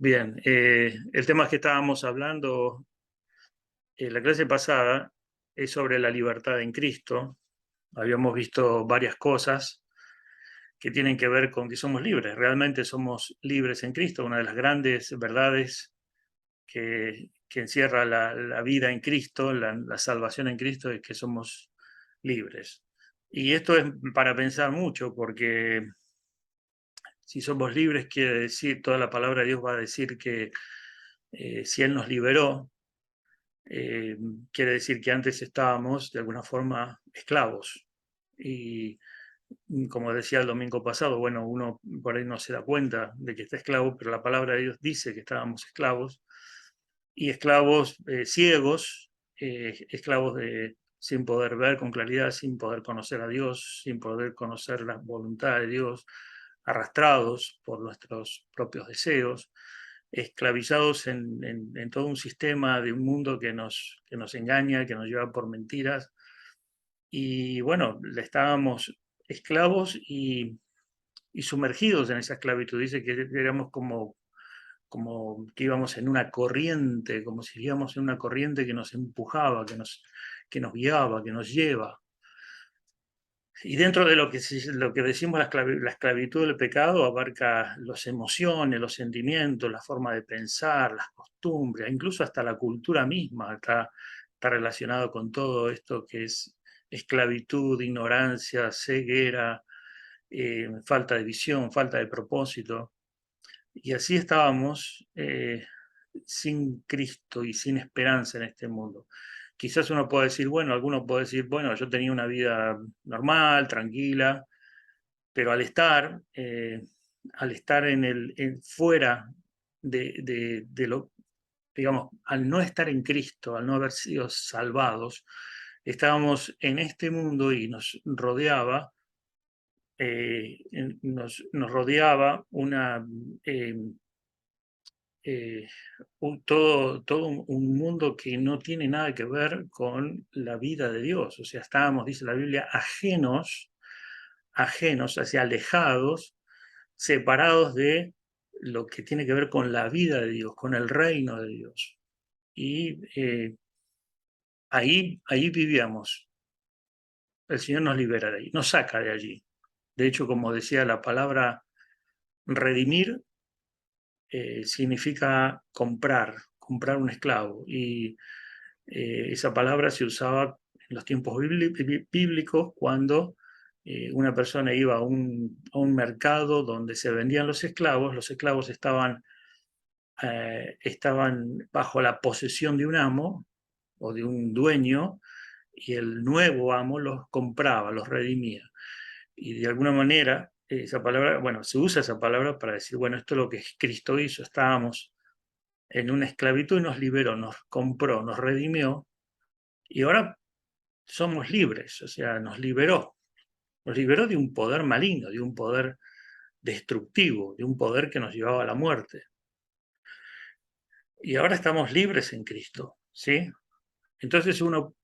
Bien, el tema que estábamos hablando en la clase pasada es sobre la libertad en Cristo. Habíamos visto varias cosas que tienen que ver con que somos libres. Realmente somos libres en Cristo. Una de las grandes verdades que encierra la vida en Cristo, la salvación en Cristo, es que somos libres. Y esto es para pensar mucho, porque si somos libres, quiere decir, toda la palabra de Dios va a decir que si Él nos liberó, eh, quiere decir que antes estábamos de alguna forma esclavos. Y como decía el domingo pasado, bueno, uno por ahí no se da cuenta de que está esclavo, pero la palabra de Dios dice que estábamos esclavos, y esclavos ciegos, esclavos sin poder ver con claridad, sin poder conocer a Dios, sin poder conocer la voluntad de Dios, arrastrados por nuestros propios deseos, esclavizados en todo un sistema de un mundo que nos engaña, que nos lleva por mentiras. Y bueno, le estábamos esclavos y sumergidos en esa esclavitud. Dice que éramos como que íbamos en una corriente, como si íbamos en una corriente que nos empujaba, que nos guiaba, que nos lleva. Y dentro de lo que decimos la esclavitud del pecado abarca las emociones, los sentimientos, la forma de pensar, las costumbres, incluso hasta la cultura misma está relacionado con todo esto que es esclavitud, ignorancia, ceguera, falta de visión, falta de propósito. Y así estábamos sin Cristo y sin esperanza en este mundo. Quizás uno puede decir, bueno, alguno puede decir, bueno, yo tenía una vida normal, tranquila, pero al estar fuera de lo, digamos, al no estar en Cristo, al no haber sido salvados, estábamos en este mundo y nos rodeaba una eh, todo un mundo que no tiene nada que ver con la vida de Dios. O sea, estábamos, dice la Biblia, ajenos, hacia alejados, separados de lo que tiene que ver con la vida de Dios, con el reino de Dios. Y ahí vivíamos. El Señor nos libera de ahí, nos saca de allí. De hecho, como decía la palabra redimir, significa comprar un esclavo. Y esa palabra se usaba en los tiempos bíblicos cuando una persona iba a un mercado donde se vendían los esclavos estaban bajo la posesión de un amo o de un dueño, y el nuevo amo los compraba, los redimía. Y de alguna manera, esa palabra, bueno, se usa esa palabra para decir, bueno, esto es lo que Cristo hizo, estábamos en una esclavitud y nos liberó, nos compró, nos redimió, y ahora somos libres, o sea, nos liberó de un poder maligno, de un poder destructivo, de un poder que nos llevaba a la muerte. Y ahora estamos libres en Cristo, ¿sí? Entonces uno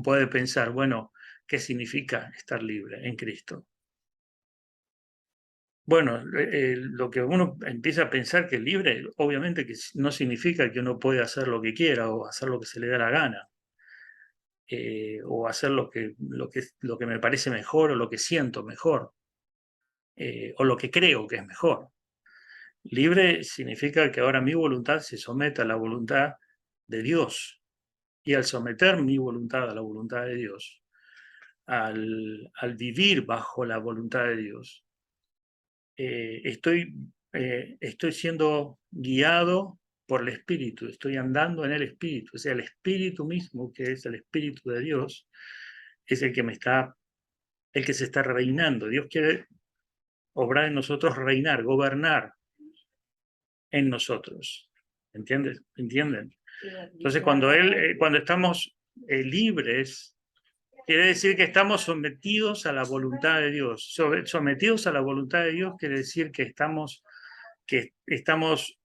puede pensar, bueno, ¿qué significa estar libre en Cristo? Bueno, lo que uno empieza a pensar que es libre, obviamente que no significa que uno puede hacer lo que quiera o hacer lo que se le da la gana, o hacer lo que me parece mejor o lo que siento mejor, o lo que creo que es mejor. Libre significa que ahora mi voluntad se someta a la voluntad de Dios, y al someter mi voluntad a la voluntad de Dios, al vivir bajo la voluntad de Dios, estoy siendo guiado por el Espíritu, estoy andando en el Espíritu. O sea, el Espíritu mismo, que es el Espíritu de Dios, es el que se está reinando. Dios quiere obrar en nosotros, reinar, gobernar en nosotros. ¿Entienden? Entonces, cuando estamos libres, quiere decir que estamos sometidos a la voluntad de Dios. Sometidos a la voluntad de Dios quiere decir que estamos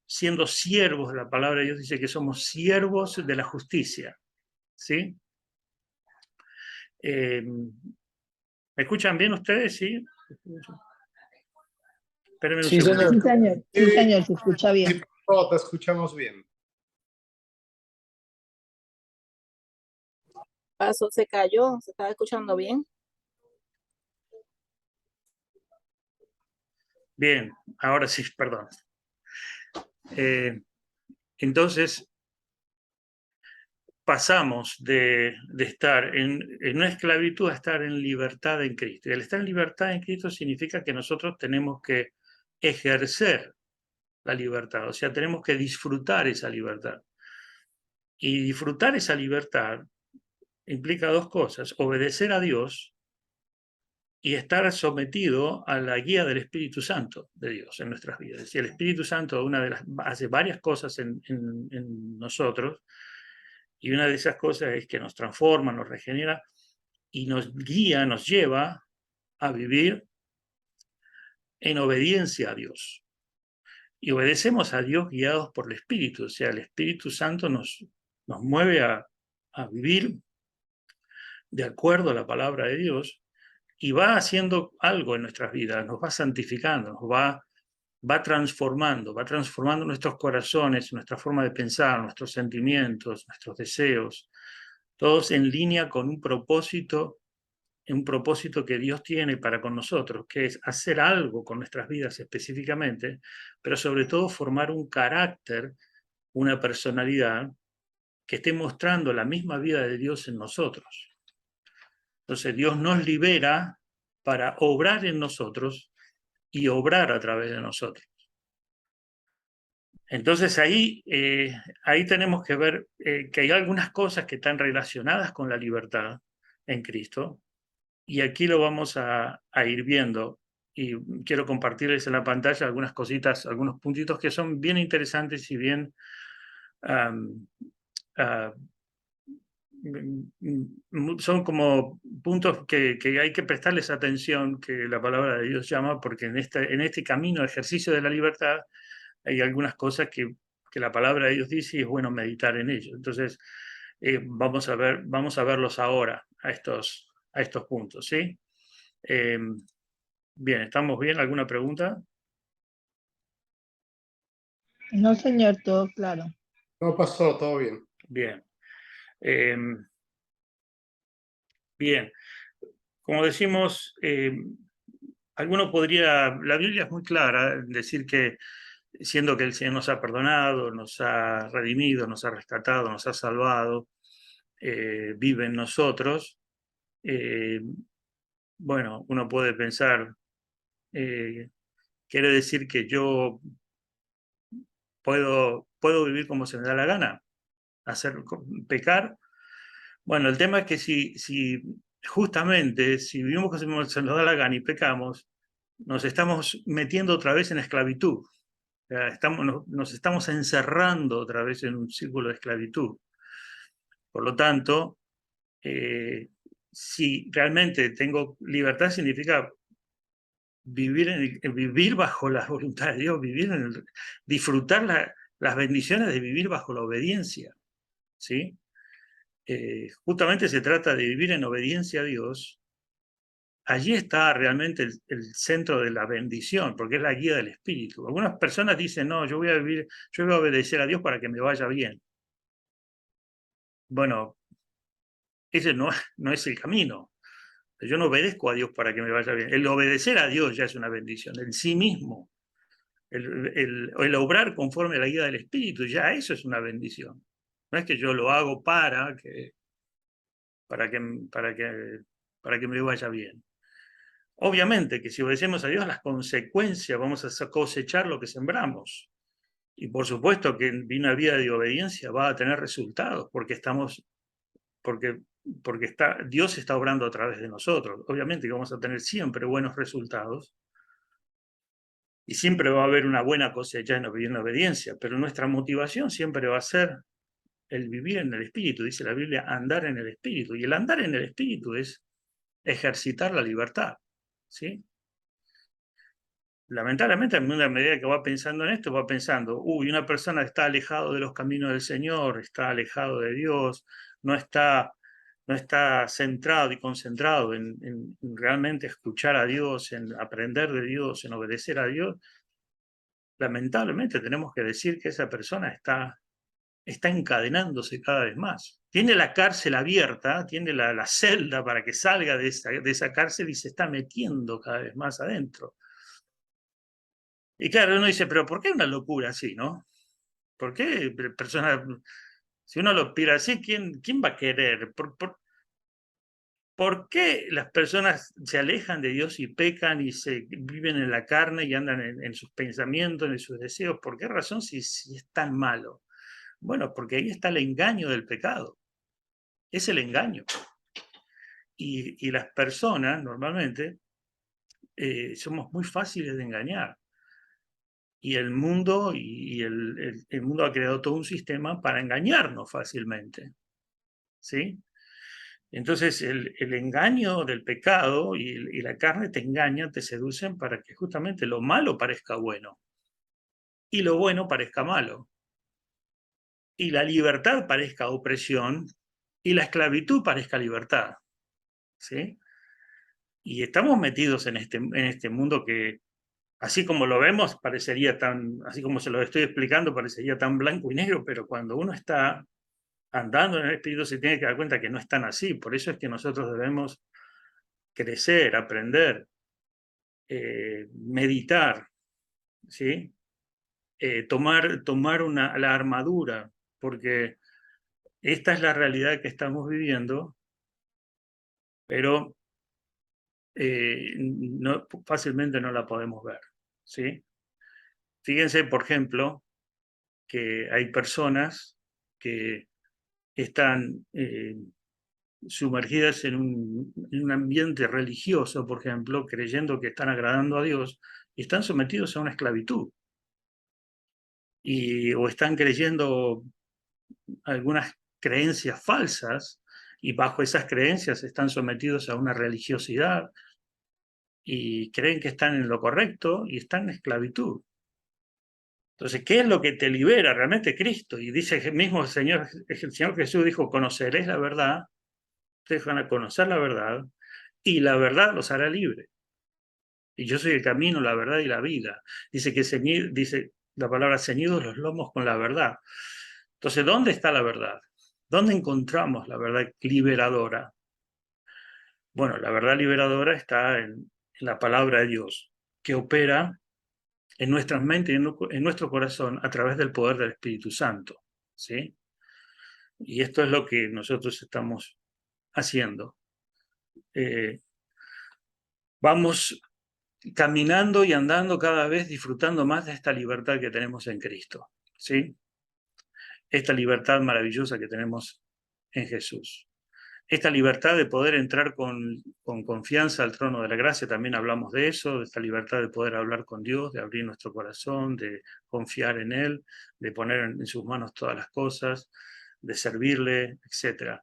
siendo siervos. La palabra de Dios dice que somos siervos de la justicia. ¿Sí? ¿Me escuchan bien ustedes? ¿Sí? Espérenme un Sí, segundo. señor. Sí, señor, se escucha bien. No, te escuchamos bien. Pasó, se cayó, se estaba escuchando bien. Bien, ahora sí, perdón. Entonces, pasamos de estar en una esclavitud a estar en libertad en Cristo. Y el estar en libertad en Cristo significa que nosotros tenemos que ejercer la libertad, o sea, tenemos que disfrutar esa libertad. Y disfrutar esa libertad implica dos cosas: obedecer a Dios y estar sometido a la guía del Espíritu Santo de Dios en nuestras vidas. Y el Espíritu Santo hace varias cosas en nosotros, y una de esas cosas es que nos transforma, nos regenera y nos guía, nos lleva a vivir en obediencia a Dios. Y obedecemos a Dios guiados por el Espíritu, o sea, el Espíritu Santo nos mueve a vivir de acuerdo a la palabra de Dios, y va haciendo algo en nuestras vidas, nos va santificando, va transformando nuestros corazones, nuestra forma de pensar, nuestros sentimientos, nuestros deseos, todos en línea con un propósito que Dios tiene para con nosotros, que es hacer algo con nuestras vidas específicamente, pero sobre todo formar un carácter, una personalidad que esté mostrando la misma vida de Dios en nosotros. Entonces Dios nos libera para obrar en nosotros y obrar a través de nosotros. Entonces ahí tenemos que ver que hay algunas cosas que están relacionadas con la libertad en Cristo, y aquí lo vamos a ir viendo, y quiero compartirles en la pantalla algunas cositas, algunos puntitos que son bien interesantes y bien son como puntos que hay que prestarles atención, que la palabra de Dios llama, porque en este camino de ejercicio de la libertad hay algunas cosas que la palabra de Dios dice y es bueno meditar en ello. Entonces, vamos a verlos ahora, a estos puntos, ¿sí? Bien, ¿estamos bien? ¿Alguna pregunta? No, señor, todo claro. No pasó, todo bien. Bien. Bien. Como decimos, la Biblia es muy clara en decir que, siendo que el Señor nos ha perdonado, nos ha redimido, nos ha rescatado, nos ha salvado, vive en nosotros. Bueno, uno puede pensar, quiere decir que yo puedo vivir como se me da la gana, pecar. Bueno, el tema es que justamente si vivimos como se nos da la gana y pecamos, nos estamos metiendo otra vez en esclavitud. O sea, nos estamos encerrando otra vez en un círculo de esclavitud. Por lo tanto, si realmente tengo libertad, significa vivir bajo la voluntad de Dios, disfrutar las bendiciones de vivir bajo la obediencia, ¿sí? Justamente se trata de vivir en obediencia a Dios. Allí está realmente el centro de la bendición, porque es la guía del Espíritu. Algunas personas dicen, no, yo voy a obedecer a Dios para que me vaya bien. Bueno, ese no es el camino. Yo no obedezco a Dios para que me vaya bien. El obedecer a Dios ya es una bendición en sí mismo. El obrar conforme a la guía del Espíritu, ya eso es una bendición. No es que yo lo hago para que me vaya bien. Obviamente que si obedecemos a Dios, las consecuencias, vamos a cosechar lo que sembramos. Y por supuesto que una vida de obediencia va a tener resultados, porque Dios está obrando a través de nosotros. Obviamente que vamos a tener siempre buenos resultados y siempre va a haber una buena cosecha en obediencia, pero nuestra motivación siempre va a ser el vivir en el Espíritu. Dice la Biblia, andar en el Espíritu. Y el andar en el Espíritu es ejercitar la libertad, ¿sí? Lamentablemente, a medida que va pensando en esto, va pensando, una persona está alejado de los caminos del Señor, está alejado de Dios, no está centrado y concentrado en realmente escuchar a Dios, en aprender de Dios, en obedecer a Dios. lamentablemente tenemos que decir que esa persona está encadenándose cada vez más. Tiene la cárcel abierta, tiene la celda para que salga de esa cárcel y se está metiendo cada vez más adentro. Y claro, uno dice, pero ¿por qué una locura así, no? ¿Por qué personas, si uno lo pira así, ¿quién va a querer? ¿Por qué las personas se alejan de Dios y pecan y se viven en la carne y andan en sus pensamientos, en sus deseos? ¿Por qué razón si es tan malo? Bueno, porque ahí está el engaño del pecado. Es el engaño. Y las personas, normalmente, somos muy fáciles de engañar. Y el mundo, el mundo ha creado todo un sistema para engañarnos fácilmente. ¿Sí? Entonces, el engaño del pecado y la carne te engañan, te seducen para que justamente lo malo parezca bueno y lo bueno parezca malo. Y la libertad parezca opresión y la esclavitud parezca libertad. ¿Sí? Y estamos metidos en este mundo que, así como lo vemos, parecería así como se lo estoy explicando, parecería tan blanco y negro, pero cuando uno está andando en el Espíritu se tiene que dar cuenta que no es tan así. Por eso es que nosotros debemos crecer, aprender, meditar, ¿sí? Tomar la armadura, porque esta es la realidad que estamos viviendo, pero fácilmente no la podemos ver, ¿sí? Fíjense, por ejemplo, que hay personas que están sumergidas en un ambiente religioso, por ejemplo, creyendo que están agradando a Dios, y están sometidos a una esclavitud. O están creyendo algunas creencias falsas, y bajo esas creencias están sometidos a una religiosidad, y creen que están en lo correcto, y están en esclavitud. Entonces, ¿qué es lo que te libera realmente? Cristo. Y dice el mismo Señor Jesús dijo, conoceréis la verdad, ustedes van a conocer la verdad, y la verdad los hará libre. Y yo soy el camino, la verdad y la vida. Dice dice la palabra, ceñidos los lomos con la verdad. Entonces, ¿dónde está la verdad? ¿Dónde encontramos la verdad liberadora? Bueno, la verdad liberadora está en la palabra de Dios, que opera en nuestras mentes y en nuestro corazón a través del poder del Espíritu Santo. ¿Sí? Y esto es lo que nosotros estamos haciendo. Vamos caminando y andando cada vez disfrutando más de esta libertad que tenemos en Cristo. ¿Sí? Esta libertad maravillosa que tenemos en Jesús. Esta libertad de poder entrar con confianza al trono de la gracia, también hablamos de eso, de esta libertad de poder hablar con Dios, de abrir nuestro corazón, de confiar en Él, de poner en sus manos todas las cosas, de servirle, etc.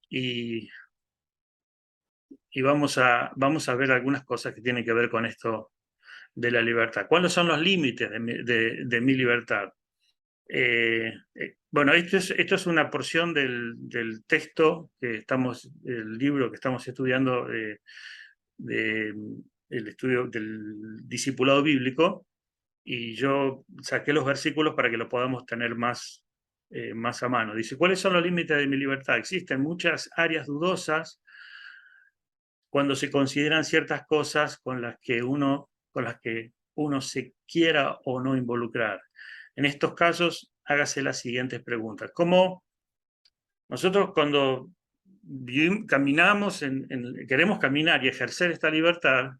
Y vamos a ver algunas cosas que tienen que ver con esto de la libertad. ¿Cuáles son los límites de mi libertad? Bueno, esto es una porción del texto el libro que estamos estudiando el estudio del discipulado bíblico, y yo saqué los versículos para que lo podamos tener más a mano. Dice, ¿cuáles son los límites de mi libertad? Existen muchas áreas dudosas cuando se consideran ciertas cosas con las que uno se quiera o no involucrar. En estos casos, hágase las siguientes preguntas. ¿Cómo nosotros cuando caminamos, queremos caminar y ejercer esta libertad,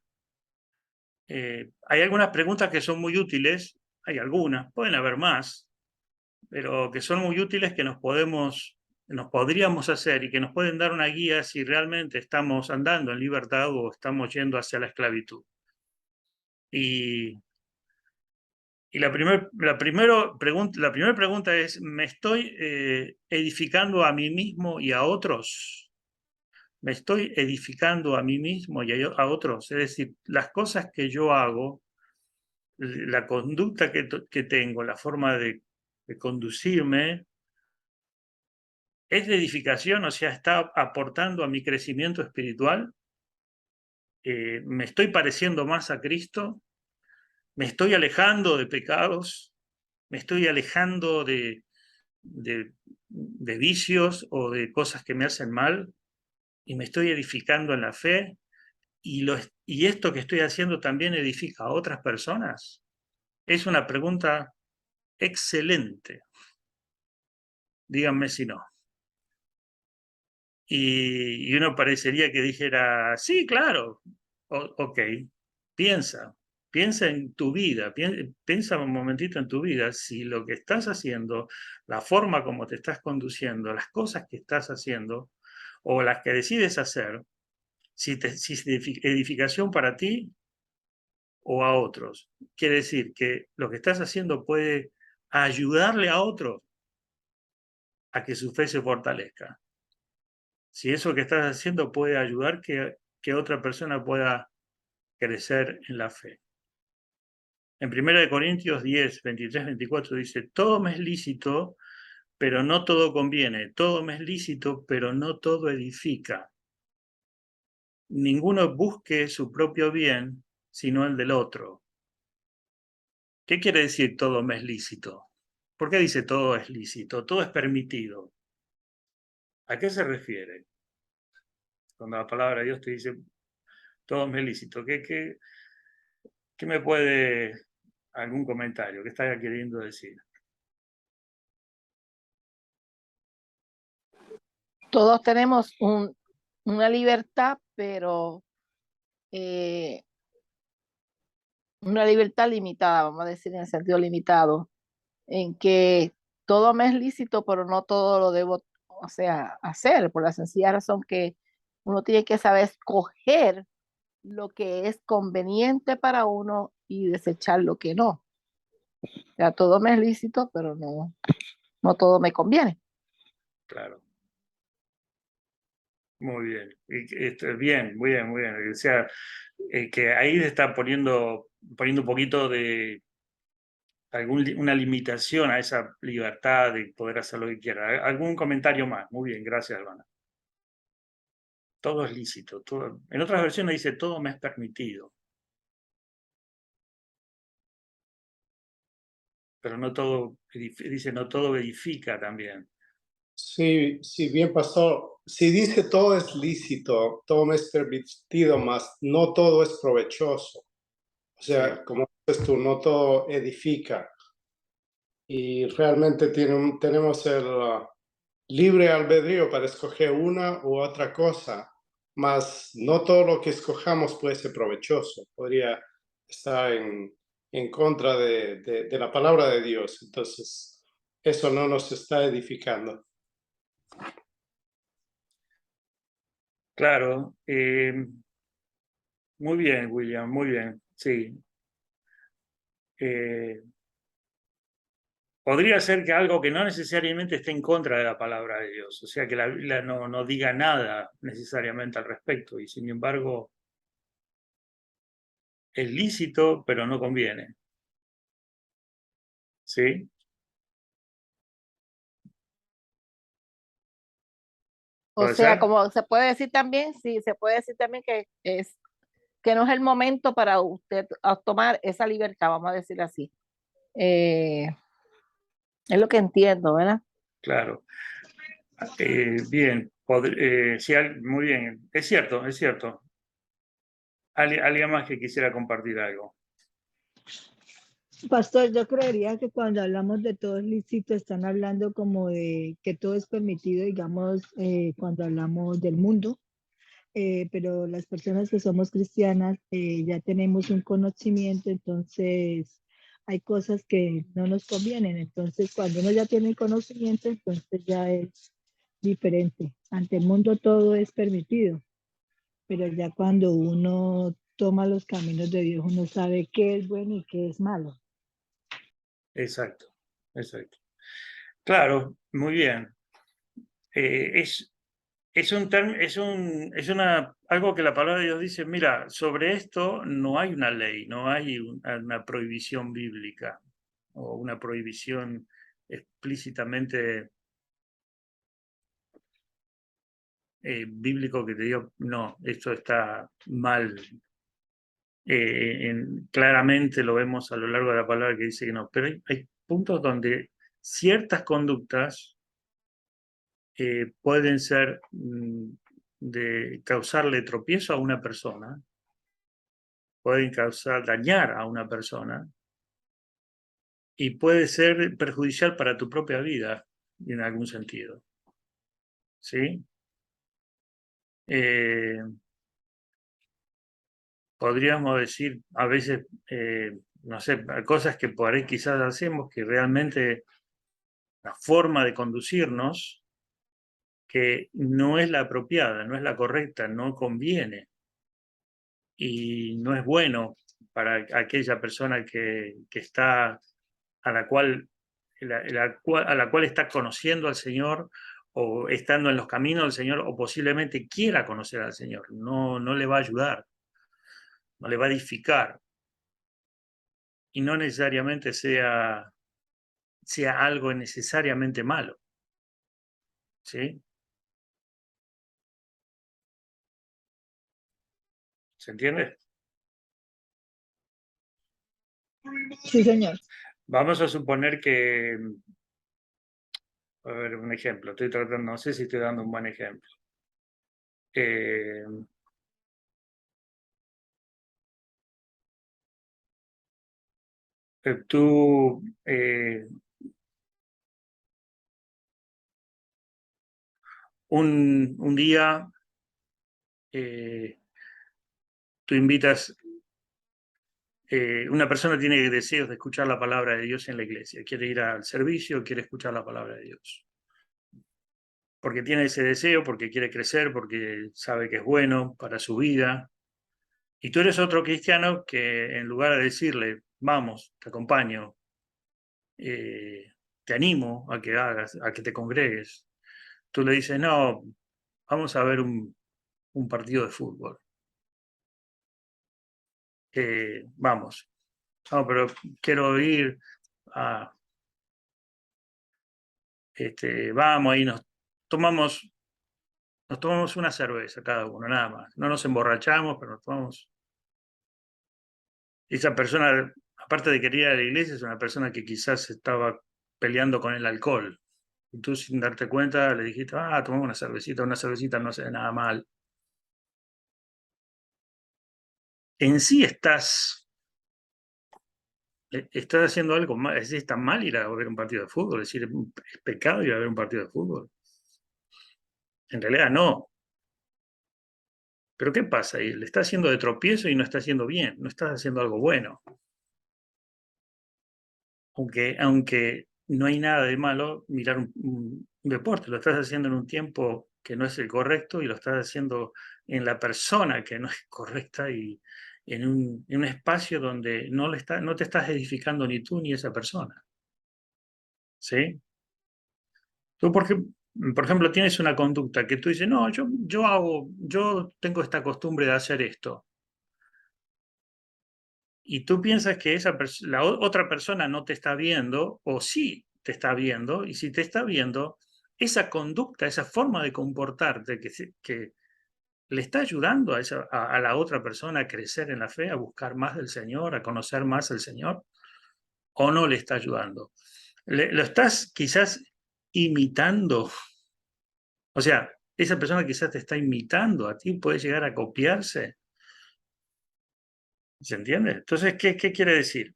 hay algunas preguntas que son muy útiles, hay algunas, pueden haber más, pero que son muy útiles que nos podríamos hacer y que nos pueden dar una guía si realmente estamos andando en libertad o estamos yendo hacia la esclavitud. Y la primera pregunta es, ¿me estoy edificando a mí mismo y a otros? ¿Me estoy edificando a mí mismo y a otros? Es decir, las cosas que yo hago, la conducta que tengo, la forma de conducirme, ¿es de edificación? O sea, ¿está aportando a mi crecimiento espiritual? ¿Me estoy pareciendo más a Cristo? me estoy alejando de pecados, me estoy alejando de vicios o de cosas que me hacen mal y me estoy edificando en la fe y esto que estoy haciendo también edifica a otras personas. Es una pregunta excelente. Díganme si no. Y uno parecería que dijera, sí, claro, ok, piensa en tu vida, piensa un momentito en tu vida, si lo que estás haciendo, la forma como te estás conduciendo, las cosas que estás haciendo o las que decides hacer, si es edificación para ti o a otros. Quiere decir que lo que estás haciendo puede ayudarle a otros a que su fe se fortalezca. Si eso que estás haciendo puede ayudar que otra persona pueda crecer en la fe. En 1 Corintios 10, 23, 24 dice, todo me es lícito, pero no todo conviene. Todo me es lícito, pero no todo edifica. Ninguno busque su propio bien, sino el del otro. ¿Qué quiere decir todo me es lícito? ¿Por qué dice todo es lícito? Todo es permitido. ¿A qué se refiere? Cuando la palabra de Dios te dice todo me es lícito. ¿Qué me puede algún comentario? ¿Qué está queriendo decir? Todos tenemos una libertad, pero una libertad limitada, vamos a decir en el sentido limitado, en que todo me es lícito, pero no todo lo debo, o sea, hacer, por la sencilla razón que uno tiene que saber escoger lo que es conveniente para uno y desechar lo que no. O sea, todo me es lícito, pero no todo me conviene. Claro. Muy bien. Bien, muy bien, muy bien. O sea, que ahí está poniendo un poquito de una limitación a esa libertad de poder hacer lo que quiera. ¿Algún comentario más? Muy bien, gracias, Albana. Todo es lícito. Todo. En otras versiones dice todo me es permitido. Pero no todo, dice no todo edifica también. Sí, sí, bien, pastor. Si dice todo es lícito, todo me es permitido, mas no todo es provechoso. O sea, Sí. como dices tú, no todo edifica. Y realmente tenemos el libre albedrío para escoger una u otra cosa, mas no todo lo que escojamos puede ser provechoso. Podría estar en contra de la palabra de Dios. Entonces, eso no nos está edificando. Claro. Muy bien, William, muy bien. Sí. Podría ser que algo que no necesariamente esté en contra de la palabra de Dios, o sea, que la Biblia no diga nada necesariamente al respecto, y sin embargo es lícito, pero no conviene. ¿Sí? O ¿Puede sea, ser? como se puede decir también, sí, se puede decir también que no es el momento para usted tomar esa libertad, vamos a decir así. Eh, es lo que entiendo, ¿verdad? Claro. Bien, sí, muy bien. Es cierto, es cierto. ¿Alguien más que quisiera compartir algo? Pastor, yo creería que cuando hablamos de todo es lícito, están hablando como de que todo es permitido, digamos, cuando hablamos del mundo, pero las personas que somos cristianas ya tenemos un conocimiento, entonces hay cosas que no nos convienen, entonces cuando uno ya tiene el conocimiento, entonces ya es diferente. Ante el mundo todo es permitido, pero ya cuando uno toma los caminos de Dios, uno sabe qué es bueno y qué es malo. Exacto, exacto. Claro, muy bien. Es algo que la palabra de Dios dice, mira, sobre esto no hay una ley, no hay una prohibición bíblica o una prohibición explícitamente bíblico que te diga, no, esto está mal claramente lo vemos a lo largo de la palabra que dice que no, pero hay puntos donde ciertas conductas pueden ser de causarle tropiezo a una persona, pueden dañar a una persona, y puede ser perjudicial para tu propia vida en algún sentido. ¿Sí? Podríamos decir a veces, no sé, cosas que por ahí quizás hacemos que realmente la forma de conducirnos que no es la apropiada, no es la correcta, no conviene y no es bueno para aquella persona que está a la cual, a la cual está conociendo al Señor o estando en los caminos del Señor o posiblemente quiera conocer al Señor. No, no le va a ayudar, no le va a edificar y no necesariamente sea algo necesariamente malo. ¿Sí? ¿Se entiende? Sí, señor. Vamos a suponer que, a ver, un ejemplo, estoy tratando, no sé si estoy dando un buen ejemplo. Tú un día tú invitas, una persona tiene deseos de escuchar la palabra de Dios en la iglesia, quiere ir al servicio, quiere escuchar la palabra de Dios. Porque tiene ese deseo, porque quiere crecer, porque sabe que es bueno para su vida. Y tú eres otro cristiano que en lugar de decirle, vamos, te acompaño, te animo a que hagas, a que te congregues, tú le dices, no, vamos a ver un partido de fútbol. Vamos, no, pero quiero ir a, vamos, ahí tomamos una cerveza cada uno, nada más. No nos emborrachamos, pero nos tomamos. Esa persona, aparte de querer ir a la iglesia, es una persona que quizás estaba peleando con el alcohol. Y tú sin darte cuenta le dijiste, tomamos una cervecita no hace nada mal. En sí estás haciendo algo mal, es decir, está mal ir a ver un partido de fútbol, es decir, es pecado ir a ver un partido de fútbol. En realidad no. Pero ¿qué pasa ahí? Le está haciendo de tropiezo y no está haciendo bien, no estás haciendo algo bueno. Aunque no hay nada de malo mirar un deporte, lo estás haciendo en un tiempo que no es el correcto y lo estás haciendo en la persona que no es correcta y en un espacio donde no te estás edificando ni tú ni esa persona. ¿Sí? Tú, por ejemplo, tienes una conducta que tú dices, no, yo tengo esta costumbre de hacer esto. Y tú piensas que la otra persona no te está viendo, o sí te está viendo, y si te está viendo, esa conducta, esa forma de comportarte que le está ayudando a la otra persona a crecer en la fe, a buscar más del Señor, a conocer más al Señor, o no le está ayudando. Lo estás quizás imitando. O sea, esa persona quizás te está imitando a ti, puede llegar a copiarse. ¿Se entiende? Entonces, ¿qué quiere decir?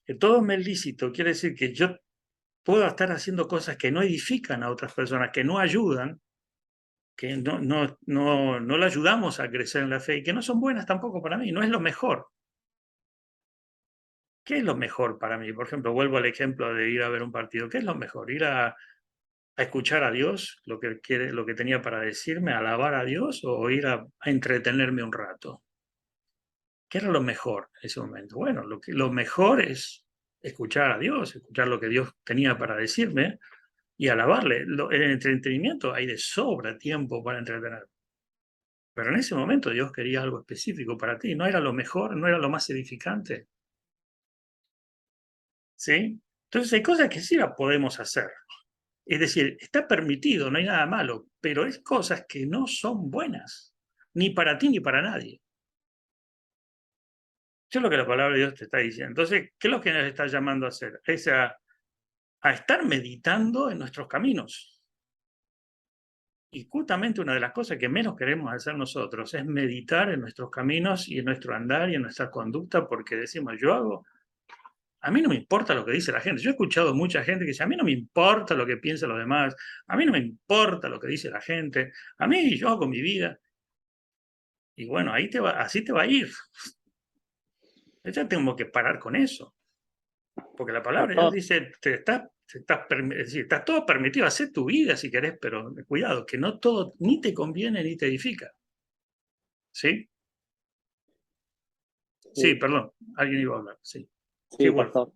Que todo me es lícito, quiere decir que yo puedo estar haciendo cosas que no edifican a otras personas, que no ayudan, que no le ayudamos a crecer en la fe y que no son buenas tampoco para mí, no es lo mejor. ¿Qué es lo mejor para mí? Por ejemplo, vuelvo al ejemplo de ir a ver un partido. ¿Qué es lo mejor? ¿Ir a escuchar a Dios, lo que tenía para decirme, a alabar a Dios, o ir a entretenerme un rato? ¿Qué era lo mejor en ese momento? Bueno, lo mejor es escuchar a Dios, escuchar lo que Dios tenía para decirme y alabarle. En el entretenimiento hay de sobra tiempo para entretener. Pero en ese momento Dios quería algo específico para ti. No era lo mejor, no era lo más edificante. ¿Sí? Entonces hay cosas que sí las podemos hacer. Es decir, está permitido, no hay nada malo, pero hay cosas que no son buenas, ni para ti ni para nadie. Esto es lo que la palabra de Dios te está diciendo. Entonces, ¿qué es lo que nos está llamando a hacer? Es a estar meditando en nuestros caminos. Y justamente una de las cosas que menos queremos hacer nosotros es meditar en nuestros caminos y en nuestro andar y en nuestra conducta, porque decimos, a mí no me importa lo que dice la gente. Yo he escuchado mucha gente que dice, a mí no me importa lo que piensan los demás, a mí no me importa lo que dice la gente, a mí yo hago mi vida. Y bueno, así te va a ir. Ya tengo que parar con eso. Porque la palabra de Dios dice, es decir, está todo permitido, hacer tu vida si querés, pero cuidado, que no todo ni te conviene ni te edifica. ¿Sí? Sí, perdón, alguien iba a hablar, sí. Sí, Wolf. pastor.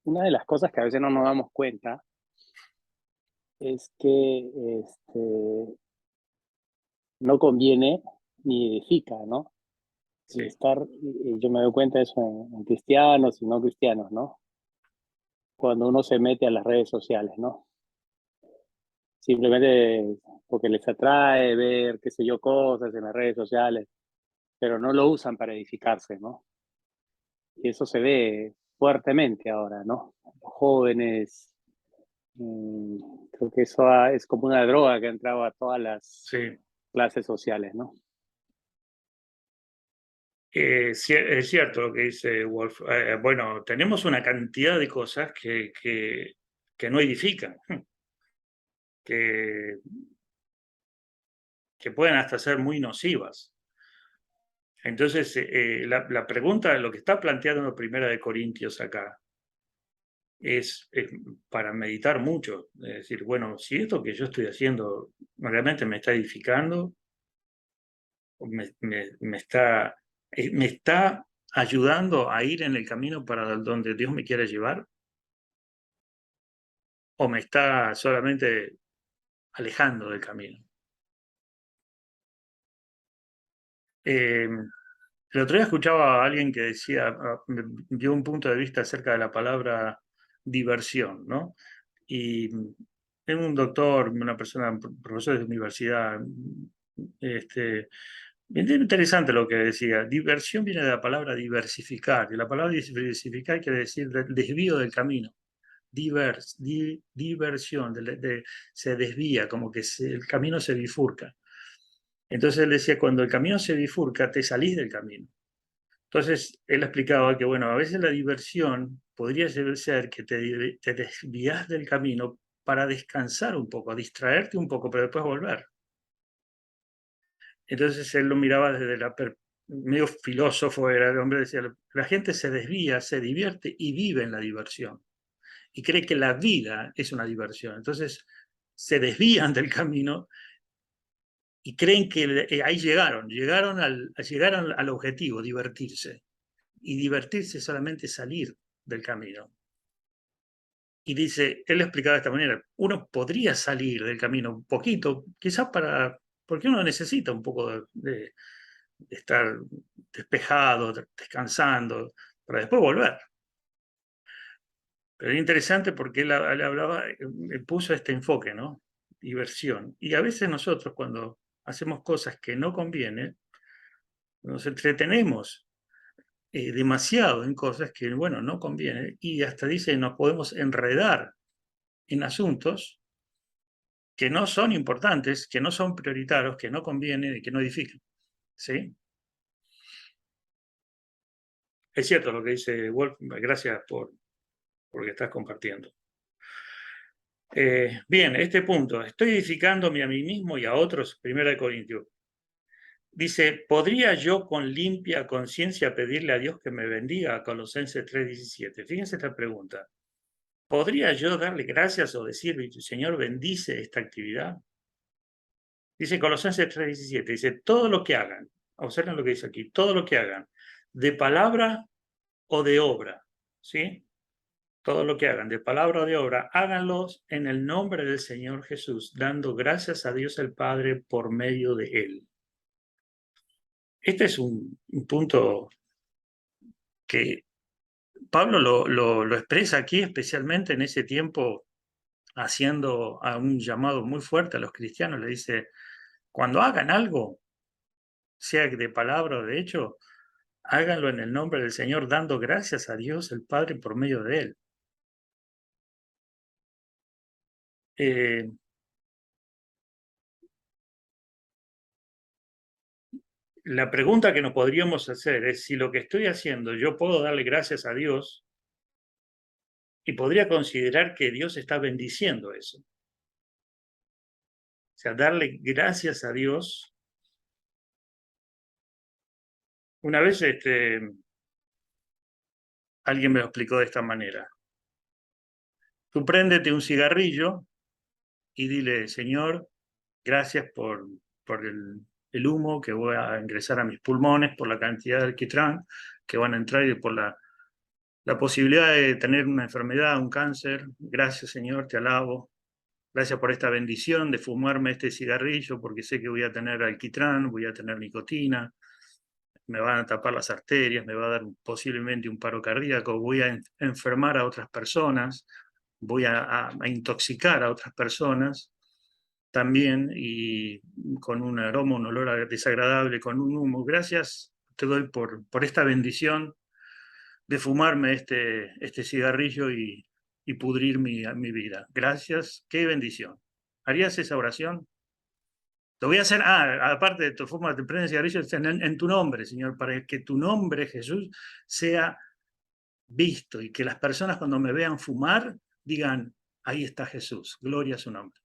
Una de las cosas que a veces no nos damos cuenta es que no conviene ni edifica, ¿no? Sí. Yo me doy cuenta de eso en cristianos y no cristianos, ¿no? Cuando uno se mete a las redes sociales, ¿no? Simplemente porque les atrae ver, qué sé yo, cosas en las redes sociales, pero no lo usan para edificarse, ¿no? Y eso se ve fuertemente ahora, ¿no? Los jóvenes, creo que eso es como una droga que ha entrado a todas las clases sociales, ¿no? Es cierto lo que dice Wolf. Bueno, tenemos una cantidad de cosas que no edifican, que pueden hasta ser muy nocivas. Entonces, la pregunta, lo que está planteando Primera de Corintios acá, es para meditar mucho. Es decir, bueno, si esto que yo estoy haciendo realmente me está edificando, me está ayudando a ir en el camino para donde Dios me quiere llevar, o me está solamente alejando del camino. El otro día escuchaba a alguien que decía, dio un punto de vista acerca de la palabra diversión, ¿no? Y es un doctor, una persona, profesor de universidad, bien interesante lo que decía. Diversión viene de la palabra diversificar, y la palabra diversificar quiere decir desvío del camino. Diversión, se desvía, como que el camino se bifurca. Entonces él decía, cuando el camino se bifurca, te salís del camino. Entonces él explicaba que, bueno, a veces la diversión podría ser que te desvías del camino para descansar un poco, distraerte un poco, pero después volver. Entonces él lo miraba desde medio filósofo, era el hombre, decía, la gente se desvía, se divierte y vive en la diversión. Y cree que la vida es una diversión. Entonces se desvían del camino y creen que ahí llegaron al objetivo, divertirse. Y divertirse es solamente salir del camino. Y dice, él explicaba de esta manera, uno podría salir del camino un poquito, quizás porque uno necesita un poco de estar despejado, descansando, para después volver. Pero es interesante porque él hablaba, puso este enfoque, ¿no? Diversión. Y a veces nosotros cuando hacemos cosas que no convienen, nos entretenemos demasiado en cosas que, bueno, no conviene. Y hasta dice, nos podemos enredar en asuntos que no son importantes, que no son prioritarios, que no convienen y que no edifican. ¿Sí? Es cierto lo que dice Wolf, gracias por lo que estás compartiendo. Bien, este punto, estoy edificándome a mí mismo y a otros, 1 Corintios. Dice, ¿podría yo con limpia conciencia pedirle a Dios que me bendiga? Colosenses 3:17. Fíjense esta pregunta. ¿Podría yo darle gracias o decirle, Señor, bendice esta actividad? Dice Colosenses 3:17, dice, todo lo que hagan, observen lo que dice aquí, todo lo que hagan, de palabra o de obra, ¿sí? Todo lo que hagan, de palabra o de obra, háganlos en el nombre del Señor Jesús, dando gracias a Dios el Padre por medio de Él. Este es un punto que Pablo lo expresa aquí, especialmente en ese tiempo, haciendo a un llamado muy fuerte a los cristianos. Le dice, cuando hagan algo, sea de palabra o de hecho, háganlo en el nombre del Señor, dando gracias a Dios el Padre por medio de Él. La pregunta que nos podríamos hacer es si lo que estoy haciendo yo puedo darle gracias a Dios y podría considerar que Dios está bendiciendo eso. O sea, darle gracias a Dios. Una vez alguien me lo explicó de esta manera. Tú préndete un cigarrillo y dile, Señor, gracias por el humo que voy a ingresar a mis pulmones, por la cantidad de alquitrán que van a entrar y por la posibilidad de tener una enfermedad, un cáncer. Gracias, Señor, te alabo. Gracias por esta bendición de fumarme este cigarrillo, porque sé que voy a tener alquitrán, voy a tener nicotina, me van a tapar las arterias, me va a dar posiblemente un paro cardíaco, voy a enfermar a otras personas, voy a intoxicar a otras personas también, y con un aroma, un olor desagradable, con un humo. Gracias te doy por esta bendición de fumarme este cigarrillo y pudrir mi vida. Gracias, qué bendición. ¿Harías esa oración? Lo voy a hacer, aparte de tu forma de prender cigarrillos, en tu nombre, Señor, para que tu nombre, Jesús, sea visto y que las personas cuando me vean fumar digan, ahí está Jesús, gloria a su nombre.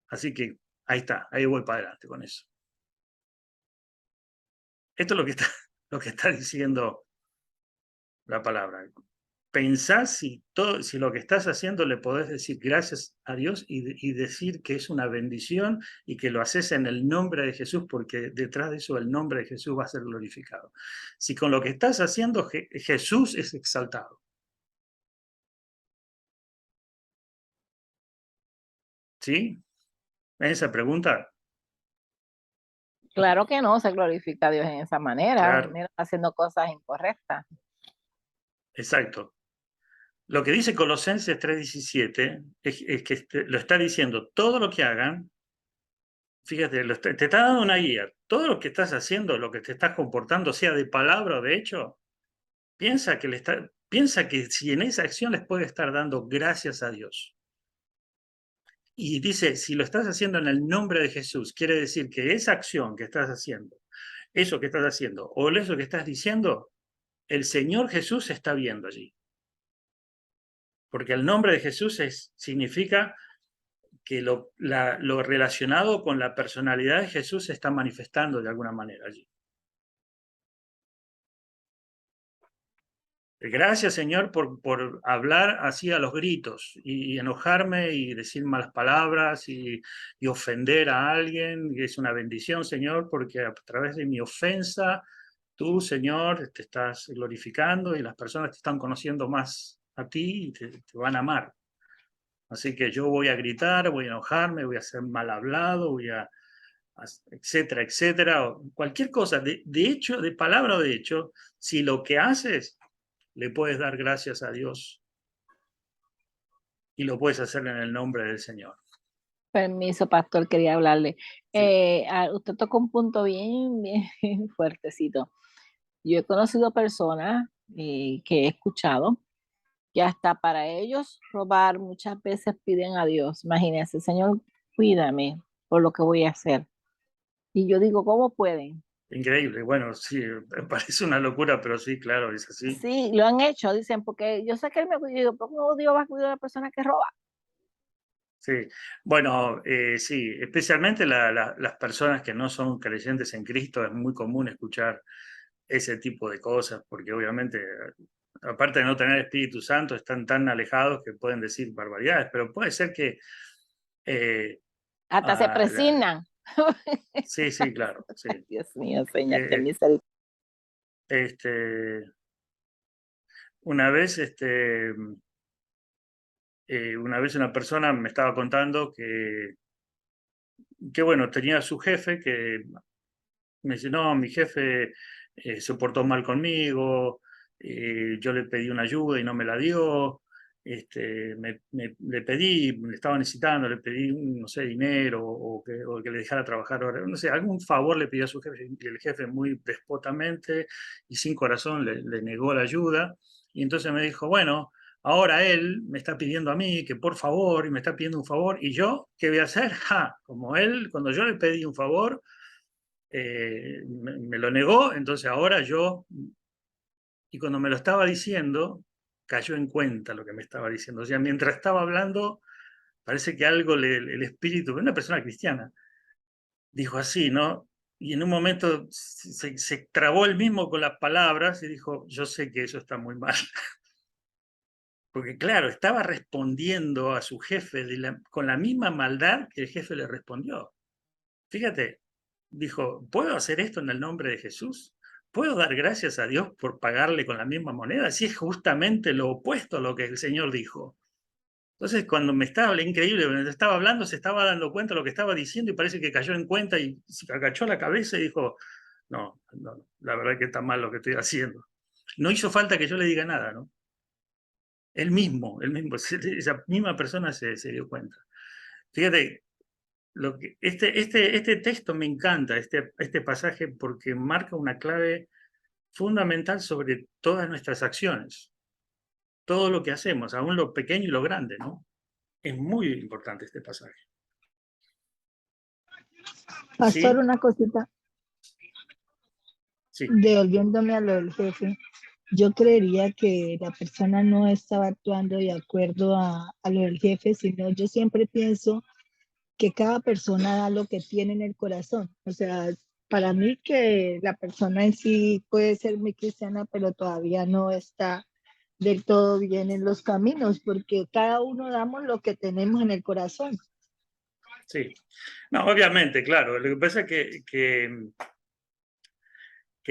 Así que ahí está, ahí voy para adelante con eso. Esto es lo que está diciendo la palabra. Pensá si lo que estás haciendo le podés decir gracias a Dios y decir que es una bendición y que lo haces en el nombre de Jesús, porque detrás de eso el nombre de Jesús va a ser glorificado. Si con lo que estás haciendo Jesús es exaltado. ¿Sí? Esa pregunta. Claro que no se glorifica a Dios en esa manera, Claro. haciendo cosas incorrectas. Exacto. Lo que dice Colosenses 3:17 es que lo está diciendo, todo lo que hagan, fíjate, te está dando una guía, todo lo que estás haciendo, lo que te estás comportando, sea de palabra o de hecho, piensa que si en esa acción les puede estar dando gracias a Dios. Y dice, si lo estás haciendo en el nombre de Jesús, quiere decir que esa acción que estás haciendo, eso que estás haciendo, o eso que estás diciendo, el Señor Jesús está viendo allí. Porque el nombre de Jesús significa que lo relacionado con la personalidad de Jesús se está manifestando de alguna manera allí. Gracias, Señor, por hablar así a los gritos y enojarme y decir malas palabras y ofender a alguien. Y es una bendición, Señor, porque a través de mi ofensa, tú, Señor, te estás glorificando y las personas te están conociendo más a ti y te van a amar. Así que yo voy a gritar, voy a enojarme, voy a ser mal hablado, etcétera, etcétera. Cualquier cosa, de hecho, de palabra o de hecho, si lo que haces le puedes dar gracias a Dios y lo puedes hacer en el nombre del Señor. Permiso, pastor, quería hablarle. Sí. Usted tocó un punto bien, bien fuertecito. Yo he conocido personas que he escuchado que hasta para ellos robar muchas veces piden a Dios. Imagínense, Señor, cuídame por lo que voy a hacer. Y yo digo, ¿cómo pueden? Increíble. Bueno, sí, me parece una locura, pero sí, claro, es así. Sí, lo han hecho, dicen, porque yo sé que él me cuida. Digo, ¿cómo Dios va a cuidar a la persona que roba? Sí, bueno, sí, especialmente las personas que no son creyentes en Cristo, es muy común escuchar ese tipo de cosas, porque obviamente, aparte de no tener Espíritu Santo, están tan alejados que pueden decir barbaridades, pero puede ser que... Hasta se presignan. Sí, sí, claro, sí. Dios mío, Señor, qué Eh, misericordia. una vez, una vez una persona me estaba contando que bueno, tenía a su jefe que me dice, no, mi jefe se portó mal conmigo, yo le pedí una ayuda y no me la dio, le pedí, me estaba necesitando, le pedí, no sé, dinero o que le dejara trabajar ahora, no sé, algún favor le pidió a su jefe y el jefe muy despotamente y sin corazón le negó la ayuda y entonces me dijo, bueno, ahora él me está pidiendo a mí que por favor y me está pidiendo un favor y yo, ¿qué voy a hacer? Como él, cuando yo le pedí un favor, me lo negó, entonces ahora yo, y cuando me lo estaba diciendo, cayó en cuenta lo que me estaba diciendo. O sea, mientras estaba hablando, parece que algo, el espíritu, una persona cristiana, dijo así, ¿no? Y en un momento se trabó él mismo con las palabras y dijo, yo sé que eso está muy mal. Porque claro, estaba respondiendo a su jefe con la misma maldad que el jefe le respondió. Fíjate, dijo, ¿puedo hacer esto en el nombre de Jesús? ¿Puedo dar gracias a Dios por pagarle con la misma moneda? Si es justamente lo opuesto a lo que el Señor dijo. Entonces, cuando me estaba, increíble, cuando estaba hablando, se estaba dando cuenta de lo que estaba diciendo y parece que cayó en cuenta y se agachó la cabeza y dijo, no, la verdad que está mal lo que estoy haciendo. No hizo falta que yo le diga nada, ¿no? Él mismo, esa misma persona se dio cuenta. Fíjate, este texto me encanta, este pasaje, porque marca una clave fundamental sobre todas nuestras acciones, todo lo que hacemos, aún lo pequeño y lo grande, ¿no? Es muy importante este pasaje. Pastor, ¿Sí? una cosita, Sí. devolviéndome a lo del jefe, yo creería que la persona no estaba actuando de acuerdo a lo del jefe, sino yo siempre pienso que cada persona da lo que tiene en el corazón. O sea, para mí que la persona en sí puede ser muy cristiana, pero todavía no está del todo bien en los caminos, porque cada uno damos lo que tenemos en el corazón. Sí. No, obviamente, claro. Lo que pasa es que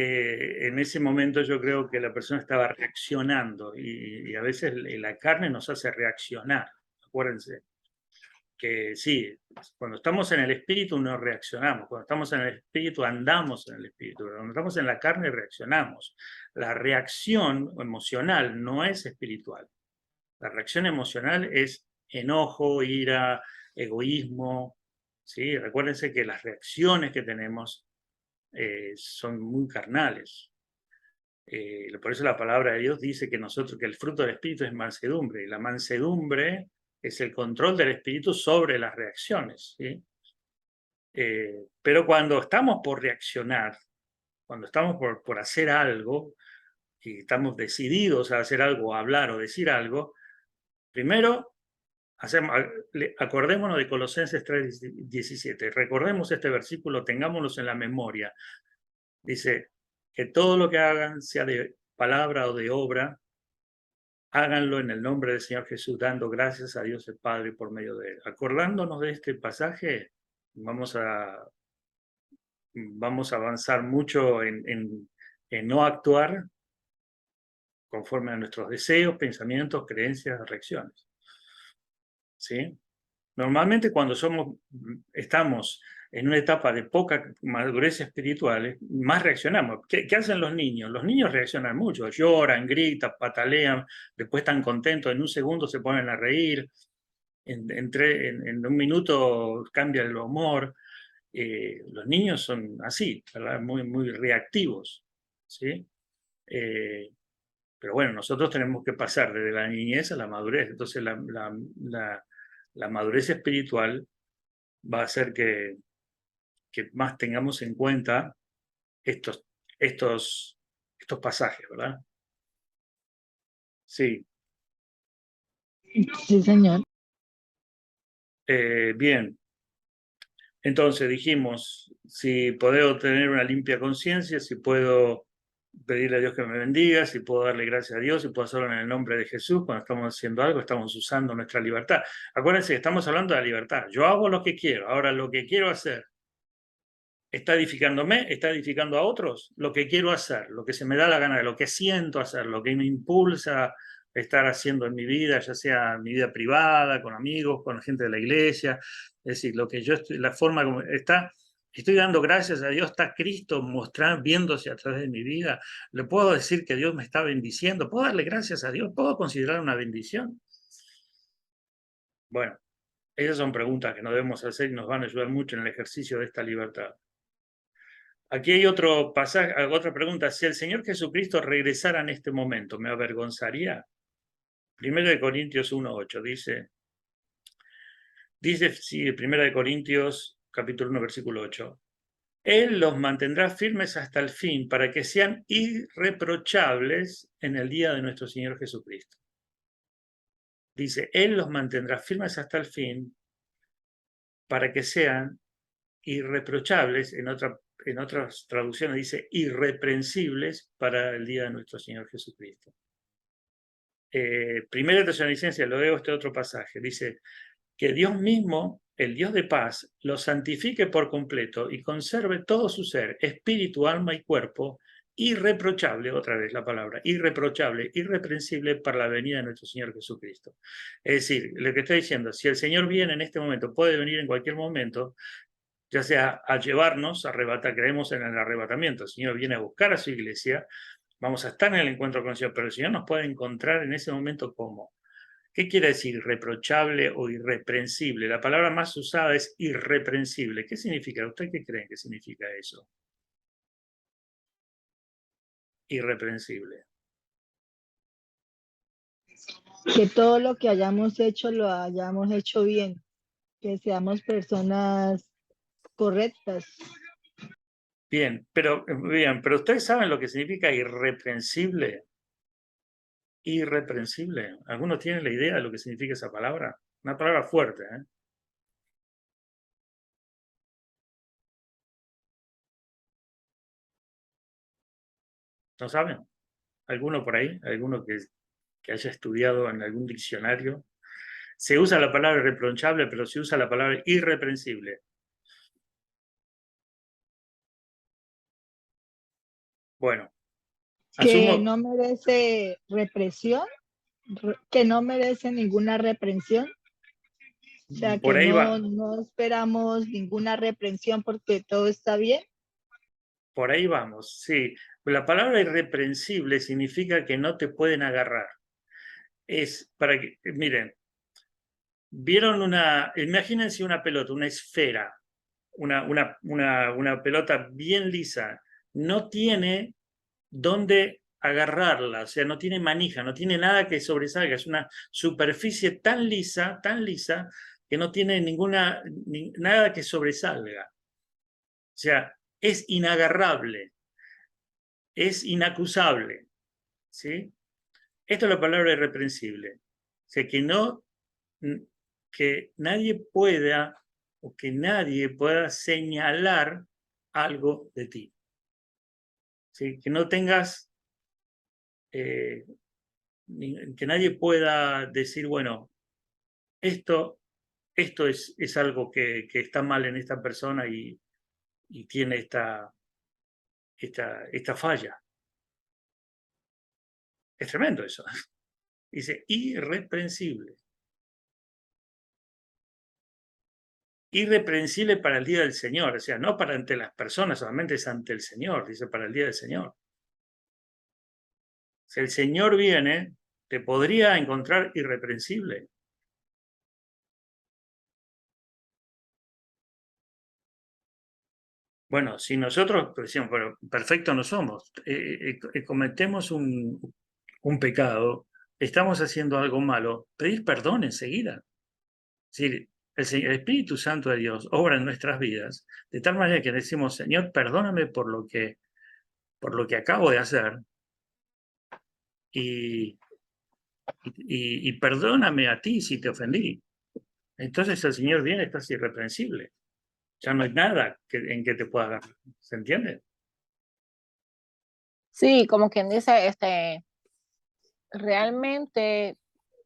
en ese momento yo creo que la persona estaba reaccionando y a veces la carne nos hace reaccionar. Acuérdense que sí, cuando estamos en el espíritu no reaccionamos, cuando estamos en el espíritu andamos en el espíritu, cuando estamos en la carne reaccionamos. La reacción emocional no es espiritual. La reacción emocional es enojo, ira, egoísmo. ¿Sí? Recuérdense que las reacciones que tenemos son muy carnales. Por eso la palabra de Dios dice que el fruto del Espíritu es mansedumbre. Y la mansedumbre es el control del Espíritu sobre las reacciones. ¿Sí? Pero cuando estamos por reaccionar, cuando estamos por hacer algo, y estamos decididos a hacer algo, a hablar o decir algo, primero acordémonos de Colosenses 3:17. Recordemos este versículo, tengámoslo en la memoria. Dice, que todo lo que hagan, sea de palabra o de obra, háganlo en el nombre del Señor Jesús, dando gracias a Dios el Padre por medio de él. Acordándonos de este pasaje, vamos a avanzar mucho en no actuar conforme a nuestros deseos, pensamientos, creencias, reacciones. ¿Sí? Normalmente cuando estamos en una etapa de poca madurez espiritual, más reaccionamos. ¿Qué hacen los niños? Los niños reaccionan mucho, lloran, gritan, patalean, después están contentos, en un segundo se ponen a reír, en un minuto cambia el humor. Los niños son así, ¿verdad? Muy, muy reactivos, ¿sí? Pero bueno, nosotros tenemos que pasar desde la niñez a la madurez. Entonces la madurez espiritual va a hacer que más tengamos en cuenta estos pasajes, ¿verdad? Sí. Sí, señor. Bien. Entonces dijimos, si puedo tener una limpia conciencia, si puedo pedirle a Dios que me bendiga, si puedo darle gracias a Dios, si puedo hacerlo en el nombre de Jesús, cuando estamos haciendo algo, estamos usando nuestra libertad. Acuérdense que estamos hablando de la libertad. Yo hago lo que quiero. Ahora, lo que quiero hacer, ¿está edificándome? ¿Está edificando a otros? Lo que quiero hacer, lo que se me da la gana, lo que siento hacer, lo que me impulsa a estar haciendo en mi vida, ya sea en mi vida privada, con amigos, con la gente de la iglesia. Es decir, lo que yo estoy, la forma como estoy dando gracias a Dios, está Cristo viéndose a través de mi vida. Le puedo decir que Dios me está bendiciendo, puedo darle gracias a Dios, puedo considerar una bendición. Bueno, esas son preguntas que nos debemos hacer y nos van a ayudar mucho en el ejercicio de esta libertad. Aquí hay otro pasaje, otra pregunta. Si el Señor Jesucristo regresara en este momento, ¿me avergonzaría? 1 Corintios 1:8 dice, sí, 1 Corintios capítulo 1, versículo 8. Él los mantendrá firmes hasta el fin para que sean irreprochables en el día de nuestro Señor Jesucristo. Dice, Él los mantendrá firmes hasta el fin para que sean irreprochables, en otras traducciones dice irreprensibles para el día de nuestro Señor Jesucristo. Primera Tesalonicenses, lo leo este otro pasaje, dice que Dios mismo, el Dios de paz, los santifique por completo y conserve todo su ser, espíritu, alma y cuerpo, irreprochable, otra vez la palabra, irreprochable, irreprensible para la venida de nuestro Señor Jesucristo. Es decir, lo que está diciendo, si el Señor viene en este momento, puede venir en cualquier momento, ya sea a llevarnos, a arrebatar, creemos en el arrebatamiento, el Señor viene a buscar a su iglesia, vamos a estar en el encuentro con el Señor, pero el Señor nos puede encontrar en ese momento como. ¿Qué quiere decir irreprochable o irreprensible? La palabra más usada es irreprensible. ¿Qué significa? ¿Usted qué cree que significa eso? Irreprensible. Que todo lo que hayamos hecho lo hayamos hecho bien, que seamos personas correctas. Bien, pero ustedes saben lo que significa irreprensible. Irreprensible. ¿Algunos tienen la idea de lo que significa esa palabra? Una palabra fuerte, ¿eh? ¿No saben? ¿Alguno por ahí? ¿Alguno que haya estudiado en algún diccionario? Se usa la palabra irreprochable, pero se usa la palabra irreprensible. Bueno. Que no merece represión, que no merece ninguna reprensión. O sea, que no esperamos ninguna reprensión porque todo está bien. Por ahí vamos, sí. La palabra irreprensible significa que no te pueden agarrar. Es para que, miren, imagínense una pelota, una esfera, una pelota bien lisa, no tiene dónde agarrarla, o sea, no tiene manija, no tiene nada que sobresalga, es una superficie tan lisa, que no tiene nada que sobresalga. O sea, es inagarrable, es inacusable, ¿sí? Esto es la palabra irreprensible. O sea, que nadie pueda señalar algo de ti. ¿Sí? Que no tengas, que nadie pueda decir, bueno, esto es algo que está mal en esta persona y tiene esta falla. Es tremendo eso. Dice irreprensible. Irreprensible para el día del Señor, o sea, no para ante las personas, solamente es ante el Señor, dice para el día del Señor. Si el Señor viene, te podría encontrar irreprensible. Bueno, si nosotros decimos, pero perfecto no somos, cometemos un pecado, estamos haciendo algo malo, pedir perdón enseguida. Es decir, el Espíritu Santo de Dios obra en nuestras vidas, de tal manera que decimos, Señor, perdóname por lo que acabo de hacer y perdóname a ti si te ofendí. Entonces el Señor viene, estás irreprensible. Ya no hay nada en que te pueda agarrar. ¿Se entiende? Sí, como quien dice, realmente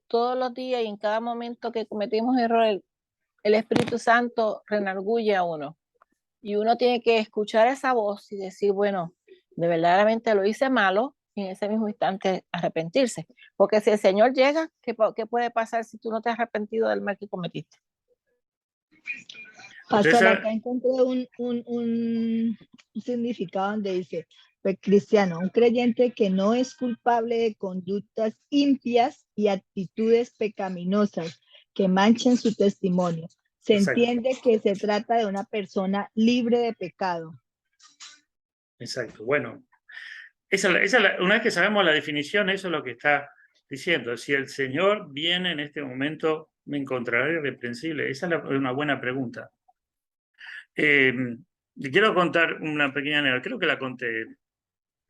todos los días y en cada momento que cometimos errores, el Espíritu Santo renarguye a uno. Y uno tiene que escuchar esa voz y decir, bueno, de verdaderamente lo hice malo, y en ese mismo instante arrepentirse. Porque si el Señor llega, ¿qué puede pasar si tú no te has arrepentido del mal que cometiste? Pastor, acá encontré un significado donde dice, pues, cristiano, un creyente que no es culpable de conductas impias y actitudes pecaminosas, que manchen su testimonio. Se Exacto. entiende que se trata de una persona libre de pecado. Exacto. Bueno, una vez que sabemos la definición, eso es lo que está diciendo. Si el Señor viene en este momento, ¿me encontrará irreprensible? Esa es una buena pregunta. Le quiero contar una pequeña anécdota, creo que la conté.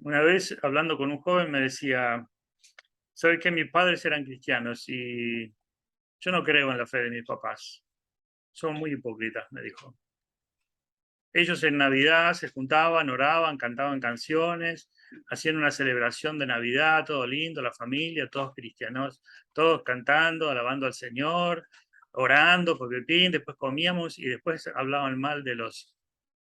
Una vez, hablando con un joven, me decía, ¿sabes qué? Mis padres eran cristianos y yo no creo en la fe de mis papás. Son muy hipócritas, me dijo. Ellos en Navidad se juntaban, oraban, cantaban canciones, hacían una celebración de Navidad, todo lindo, la familia, todos cristianos, todos cantando, alabando al Señor, orando, porque después comíamos y después hablaban mal de los...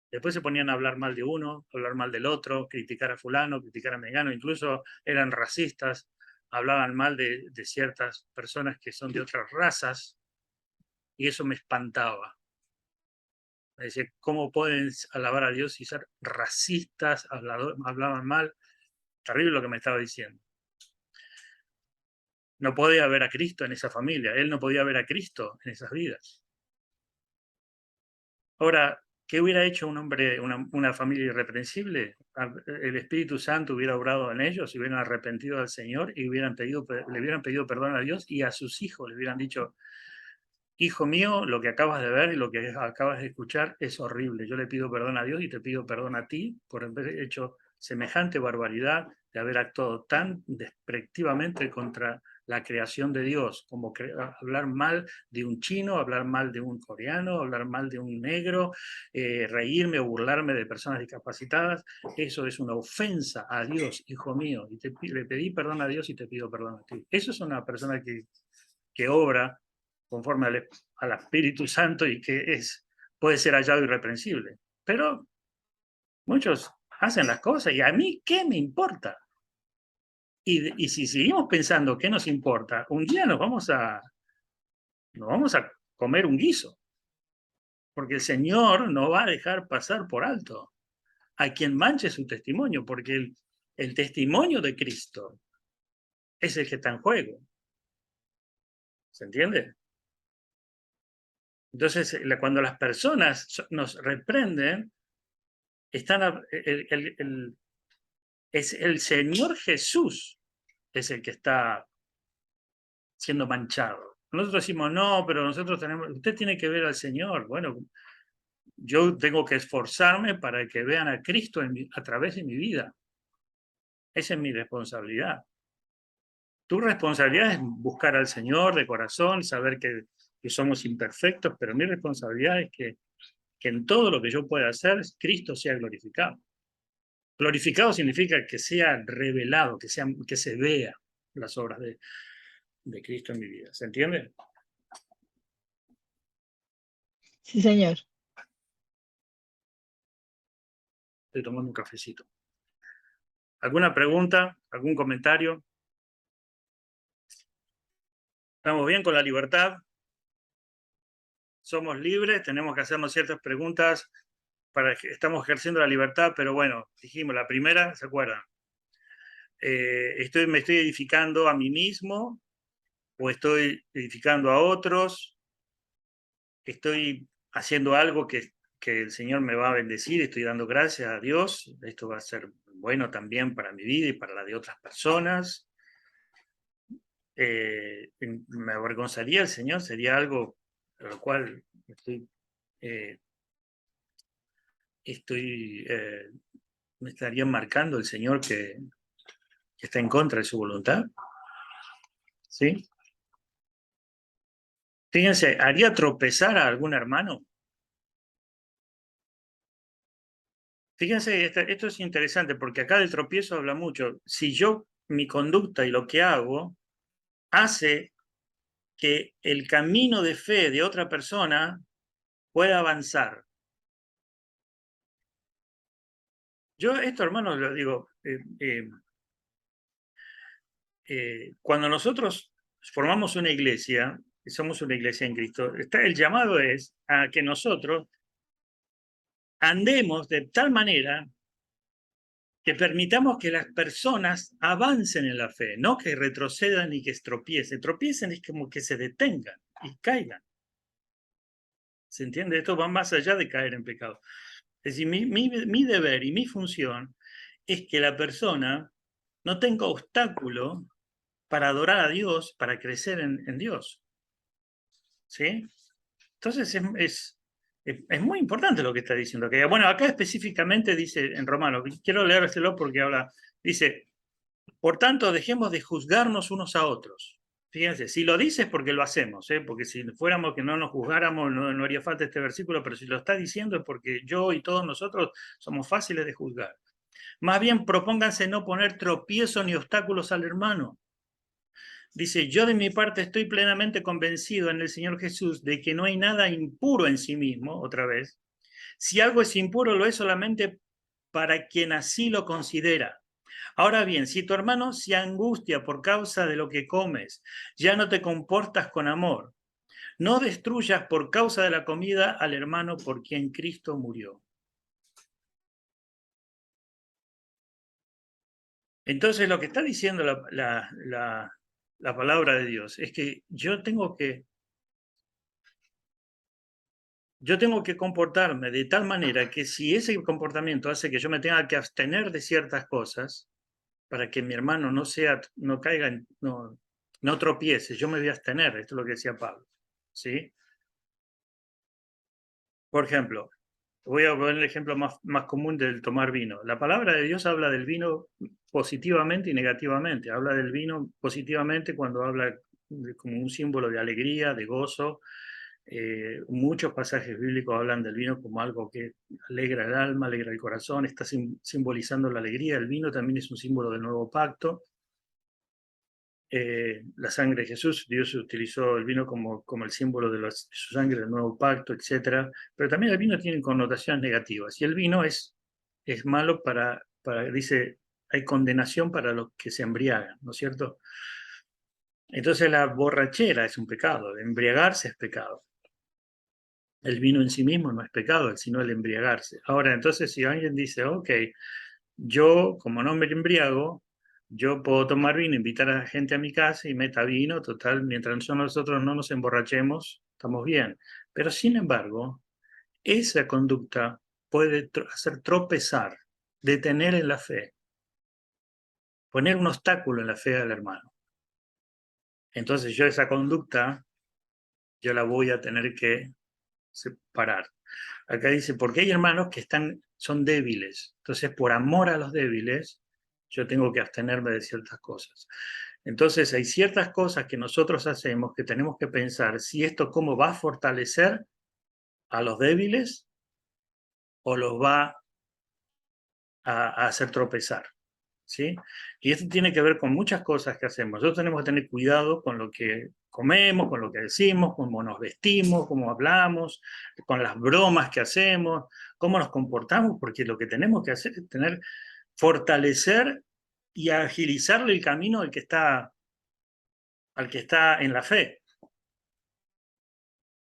Después se ponían a hablar mal de uno, hablar mal del otro, criticar a fulano, criticar a mengano, incluso eran racistas, hablaban mal de ciertas personas que son de otras razas, y eso me espantaba. Me decía, ¿cómo pueden alabar a Dios y ser racistas, hablaban mal? Terrible lo que me estaba diciendo. No podía ver a Cristo en esa familia, él no podía ver a Cristo en esas vidas. Ahora, ¿qué hubiera hecho un hombre, una familia irreprensible? El Espíritu Santo hubiera obrado en ellos, se hubieran arrepentido al Señor y le hubieran pedido perdón a Dios, y a sus hijos le hubieran dicho, hijo mío, lo que acabas de ver y lo que acabas de escuchar es horrible. Yo le pido perdón a Dios y te pido perdón a ti por haber hecho semejante barbaridad, de haber actuado tan despectivamente contra la creación de Dios, como hablar mal de un chino, hablar mal de un coreano, hablar mal de un negro, reírme o burlarme de personas discapacitadas. Eso es una ofensa a Dios, hijo mío, y le pedí perdón a Dios y te pido perdón a ti. Eso es una persona que obra conforme al Espíritu Santo y que puede ser hallado irreprensible. Pero muchos hacen las cosas y a mí, ¿qué me importa? Y si seguimos pensando qué nos importa, un día nos vamos a comer un guiso, porque el Señor no va a dejar pasar por alto a quien manche su testimonio, porque el testimonio de Cristo es el que está en juego. ¿Se entiende? Entonces, cuando las personas nos reprenden, es el Señor Jesús es el que está siendo manchado. Nosotros decimos, no, pero nosotros usted tiene que ver al Señor. Bueno, yo tengo que esforzarme para que vean a Cristo a través de mi vida. Esa es mi responsabilidad. Tu responsabilidad es buscar al Señor de corazón, saber que somos imperfectos, pero mi responsabilidad es que en todo lo que yo pueda hacer, Cristo sea glorificado. Glorificado significa que sea revelado, que se vea las obras de Cristo en mi vida. ¿Se entiende? Sí, señor. Estoy tomando un cafecito. ¿Alguna pregunta? ¿Algún comentario? ¿Estamos bien con la libertad? ¿Somos libres? Tenemos que hacernos ciertas preguntas para que estamos ejerciendo la libertad, pero bueno, dijimos la primera, ¿se acuerdan? ¿Me estoy edificando a mí mismo o estoy edificando a otros? ¿Estoy haciendo algo que el Señor me va a bendecir? ¿Estoy dando gracias a Dios? Esto va a ser bueno también para mi vida y para la de otras personas. Me avergonzaría el Señor, sería algo a lo cual me estaría marcando el Señor que está en contra de su voluntad. ¿Sí? Fíjense, ¿haría tropezar a algún hermano? Fíjense, esto es interesante porque acá del tropiezo habla mucho. Si mi conducta y lo que hago hace que el camino de fe de otra persona pueda avanzar. Yo esto, hermanos, lo digo, cuando nosotros formamos una iglesia, somos una iglesia en Cristo, el llamado es a que nosotros andemos de tal manera que permitamos que las personas avancen en la fe, no que retrocedan y que tropiecen. Tropiecen es como que se detengan. y caigan. ¿Se entiende? Esto va más allá de caer en pecado. Es decir, mi deber y mi función es que la persona no tenga obstáculo para adorar a Dios, para crecer en Dios. ¿Sí? Entonces es muy importante lo que está diciendo. Que, bueno, acá específicamente dice en Romanos, quiero leérselo porque habla, dice, por tanto, dejemos de juzgarnos unos a otros. Fíjense, si lo dice es porque lo hacemos, porque si fuéramos que no nos juzgáramos no haría falta este versículo, pero si lo está diciendo es porque yo y todos nosotros somos fáciles de juzgar. Más bien propónganse no poner tropiezos ni obstáculos al hermano. Dice, yo de mi parte estoy plenamente convencido en el Señor Jesús de que no hay nada impuro en sí mismo, otra vez. Si algo es impuro, lo es solamente para quien así lo considera. Ahora bien, si tu hermano se angustia por causa de lo que comes, ya no te comportas con amor. No destruyas por causa de la comida al hermano por quien Cristo murió. Entonces, lo que está diciendo la palabra de Dios es que yo tengo que comportarme de tal manera que si ese comportamiento hace que yo me tenga que abstener de ciertas cosas, para que mi hermano no caiga, no tropiece, yo me voy a abstener, esto es lo que decía Pablo, ¿sí? Por ejemplo, voy a poner el ejemplo más común del tomar vino. La palabra de Dios habla del vino positivamente y negativamente. Habla del vino positivamente cuando habla como un símbolo de alegría, de gozo. Muchos pasajes bíblicos hablan del vino como algo que alegra el alma, alegra el corazón, está simbolizando la alegría. El vino también es un símbolo del nuevo pacto. La sangre de Jesús, Dios utilizó el vino como el símbolo de su sangre del nuevo pacto, etc. Pero también el vino tiene connotaciones negativas. Y el vino es malo dice, hay condenación para los que se embriagan, ¿no es cierto? Entonces la borrachera es un pecado, embriagarse es pecado. El vino en sí mismo no es pecado, sino el embriagarse. Ahora, entonces, si alguien dice, ok, yo como no me embriago, yo puedo tomar vino, invitar a la gente a mi casa y meta vino, total, mientras nosotros no nos emborrachemos, estamos bien. Pero sin embargo, esa conducta puede hacer tropezar, detener en la fe, poner un obstáculo en la fe del hermano. Entonces yo esa conducta, yo la voy a tener que separar. Acá dice, porque hay hermanos que son débiles. Entonces, por amor a los débiles, yo tengo que abstenerme de ciertas cosas. Entonces, hay ciertas cosas que nosotros hacemos que tenemos que pensar si esto cómo va a fortalecer a los débiles o los va a hacer tropezar. ¿Sí? Y esto tiene que ver con muchas cosas que hacemos. Nosotros tenemos que tener cuidado con lo que comemos, con lo que decimos, cómo nos vestimos, cómo hablamos, con las bromas que hacemos, cómo nos comportamos, porque lo que tenemos que hacer es fortalecer y agilizarle el camino al que está en la fe.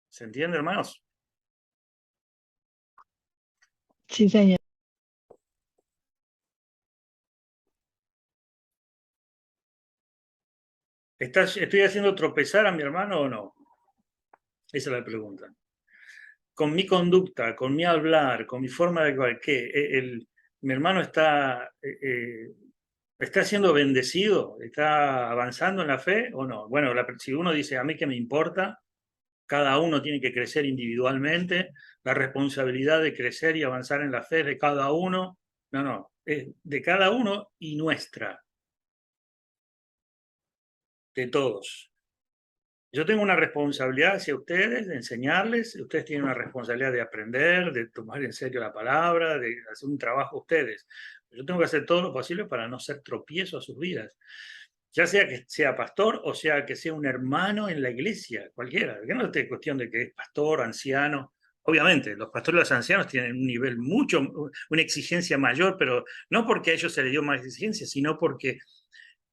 ¿Se entiende, hermanos? Sí, señor. ¿Estoy haciendo tropezar a mi hermano o no? Esa es la pregunta. Con mi conducta, con mi hablar, con mi forma de actuar, ¿qué? Mi hermano está siendo bendecido, está avanzando en la fe o no. Bueno, si uno dice a mí que me importa, cada uno tiene que crecer individualmente, la responsabilidad de crecer y avanzar en la fe es de cada uno. No, es de cada uno y nuestra, de todos. Yo tengo una responsabilidad hacia ustedes de enseñarles, ustedes tienen una responsabilidad de aprender, de tomar en serio la palabra, de hacer un trabajo ustedes. Yo tengo que hacer todo lo posible para no ser tropiezo a sus vidas. Ya sea que sea pastor o sea que sea un hermano en la iglesia, cualquiera. Que no es cuestión de que es pastor, anciano. Obviamente, los pastores y los ancianos tienen un nivel una exigencia mayor, pero no porque a ellos se les dio más exigencia, sino porque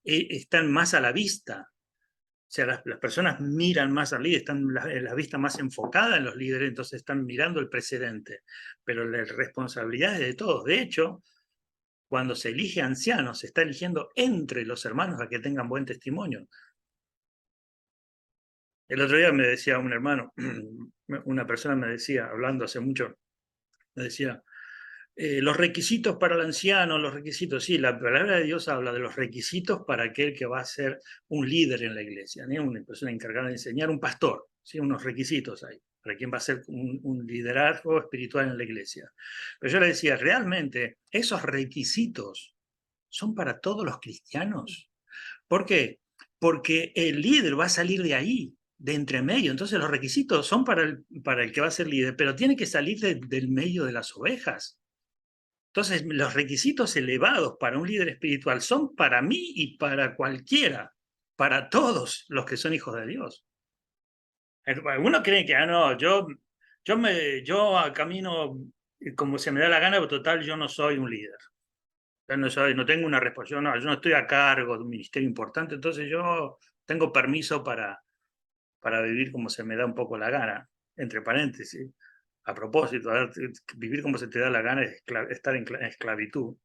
están más a la vista. O sea, las personas miran más al líder, están la vista más enfocada en los líderes, entonces están mirando el precedente. Pero la responsabilidad es de todos. De hecho, cuando se elige ancianos, se está eligiendo entre los hermanos a que tengan buen testimonio. El otro día me decía un hermano, una persona me decía, hablando hace mucho, me decía, los requisitos para el anciano, los requisitos, sí, la palabra de Dios habla de los requisitos para aquel que va a ser un líder en la iglesia, ¿no? Una persona encargada de enseñar, un pastor, ¿sí? Unos requisitos hay para quien va a ser un liderazgo espiritual en la iglesia. Pero yo le decía, realmente esos requisitos son para todos los cristianos. ¿Por qué? Porque el líder va a salir de ahí, de entre medio. Entonces los requisitos son para el que va a ser líder, pero tiene que salir del medio de las ovejas. Entonces los requisitos elevados para un líder espiritual son para mí y para cualquiera, para todos los que son hijos de Dios. Algunos creen que, no, yo camino como se me da la gana, pero total yo no soy un líder. No tengo una responsabilidad, yo no estoy a cargo de un ministerio importante, entonces yo tengo permiso para vivir como se me da un poco la gana, entre paréntesis. A propósito, vivir como se te da la gana es estar en esclavitud.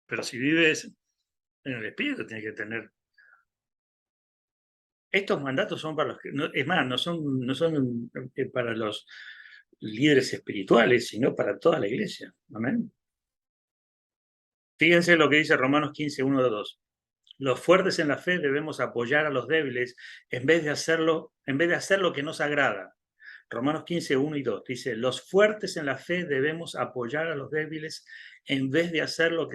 Pero si vives en el espíritu, tienes que tener... Estos mandatos son para los que... es más, no son para los líderes espirituales, sino para toda la iglesia. Amén. Fíjense lo que dice Romanos 15, 1 de 2. Los fuertes en la fe debemos apoyar a los débiles en vez de hacer lo que nos agrada. Romanos 15, 1 y 2 dice, los fuertes en la fe debemos apoyar a los débiles en vez de hacer lo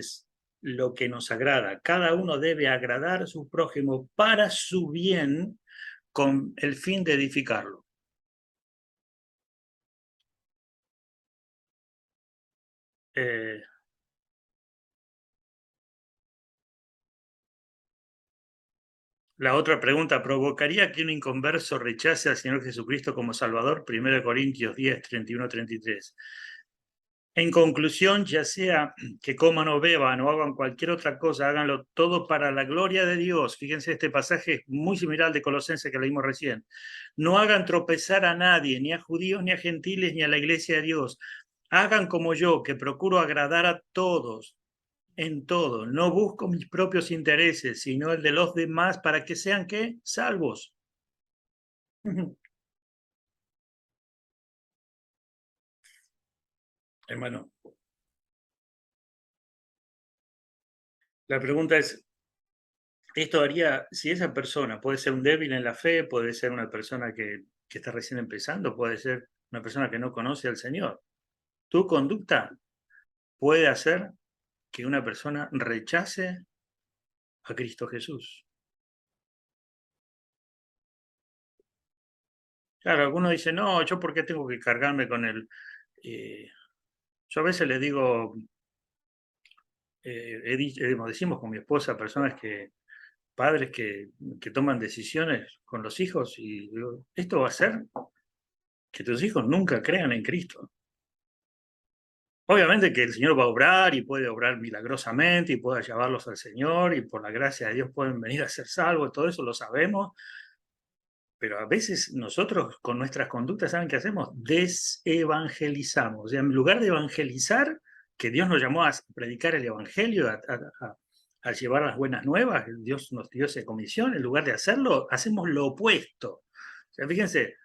que nos agrada. Cada uno debe agradar a su prójimo para su bien con el fin de edificarlo. La otra pregunta, ¿provocaría que un inconverso rechace al Señor Jesucristo como Salvador? 1 Corintios 10, 31, 33. En conclusión, ya sea que coman o beban o hagan cualquier otra cosa, háganlo todo para la gloria de Dios. Fíjense, este pasaje es muy similar al de Colosenses que leímos recién. No hagan tropezar a nadie, ni a judíos, ni a gentiles, ni a la iglesia de Dios. Hagan como yo, que procuro agradar a todos en todo. No busco mis propios intereses, sino el de los demás para que sean, ¿qué? Salvos. Hermano, la pregunta es, esto haría, si esa persona puede ser un débil en la fe, puede ser una persona que está recién empezando, puede ser una persona que no conoce al Señor. Tu conducta puede hacer que una persona rechace a Cristo Jesús. Claro, algunos dicen, no, ¿yo por qué tengo que cargarme con el...? Yo a veces le digo, decimos con mi esposa, padres que toman decisiones con los hijos, y digo, esto va a hacer que tus hijos nunca crean en Cristo. Obviamente que el Señor va a obrar y puede obrar milagrosamente y pueda llevarlos al Señor y por la gracia de Dios pueden venir a ser salvos, todo eso lo sabemos, pero a veces nosotros con nuestras conductas, ¿saben qué hacemos? Desevangelizamos. O sea, en lugar de evangelizar, que Dios nos llamó a predicar el Evangelio, a llevar las buenas nuevas, Dios nos dio esa comisión, en lugar de hacerlo, hacemos lo opuesto. O sea, fíjense,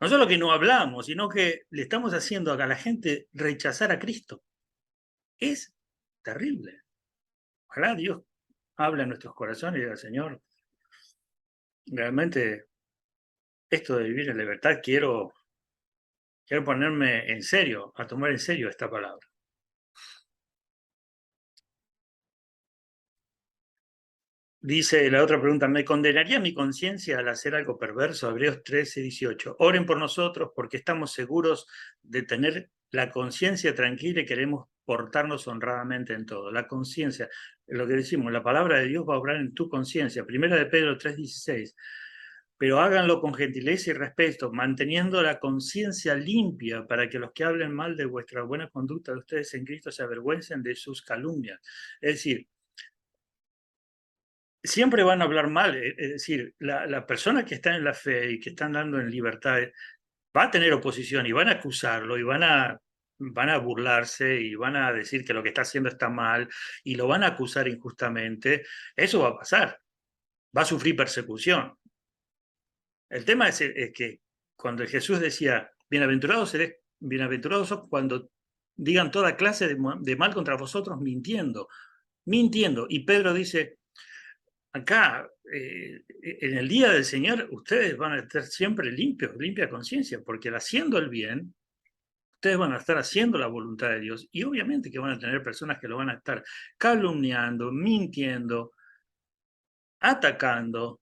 no solo que no hablamos, sino que le estamos haciendo a la gente rechazar a Cristo. Es terrible. Ojalá Dios hable en nuestros corazones y diga, Señor, realmente esto de vivir en libertad quiero ponerme en serio, a tomar en serio esta palabra. Dice la otra pregunta, ¿me condenaría mi conciencia al hacer algo perverso? Hebreos 13, 18. Oren por nosotros porque estamos seguros de tener la conciencia tranquila y queremos portarnos honradamente en todo. La conciencia, lo que decimos, la palabra de Dios va a obrar en tu conciencia. Primera de Pedro 3, 16. Pero háganlo con gentileza y respeto, manteniendo la conciencia limpia para que los que hablen mal de vuestra buena conducta de ustedes en Cristo se avergüencen de sus calumnias. Es decir, siempre van a hablar mal. Es decir, la persona que está en la fe y que está andando en libertad va a tener oposición y van a acusarlo y van a burlarse y van a decir que lo que está haciendo está mal y lo van a acusar injustamente. Eso va a pasar. va a sufrir persecución. El tema es que cuando Jesús decía, bienaventurados sos cuando digan toda clase de mal contra vosotros mintiendo. Y Pedro dice, acá, en el día del Señor, ustedes van a estar siempre limpios, limpia conciencia, porque haciendo el bien, ustedes van a estar haciendo la voluntad de Dios. Y obviamente que van a tener personas que lo van a estar calumniando, mintiendo, atacando.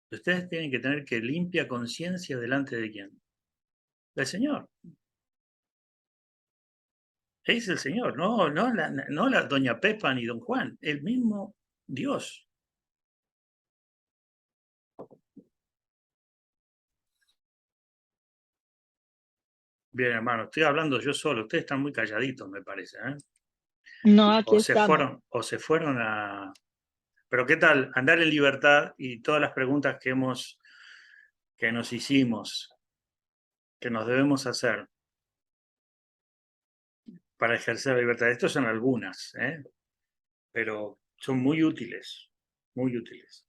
Ustedes tienen que tener que limpia conciencia delante de quién. Del Señor. Es el Señor, no la doña Pepa ni don Juan, el mismo Dios. Bien, hermano, estoy hablando yo solo. Ustedes están muy calladitos, me parece. No, aquí O estamos. se fueron a... Pero ¿qué tal andar en libertad y todas las preguntas que nos hicimos, que nos debemos hacer para ejercer la libertad? Estos son algunas, pero son muy útiles, muy útiles.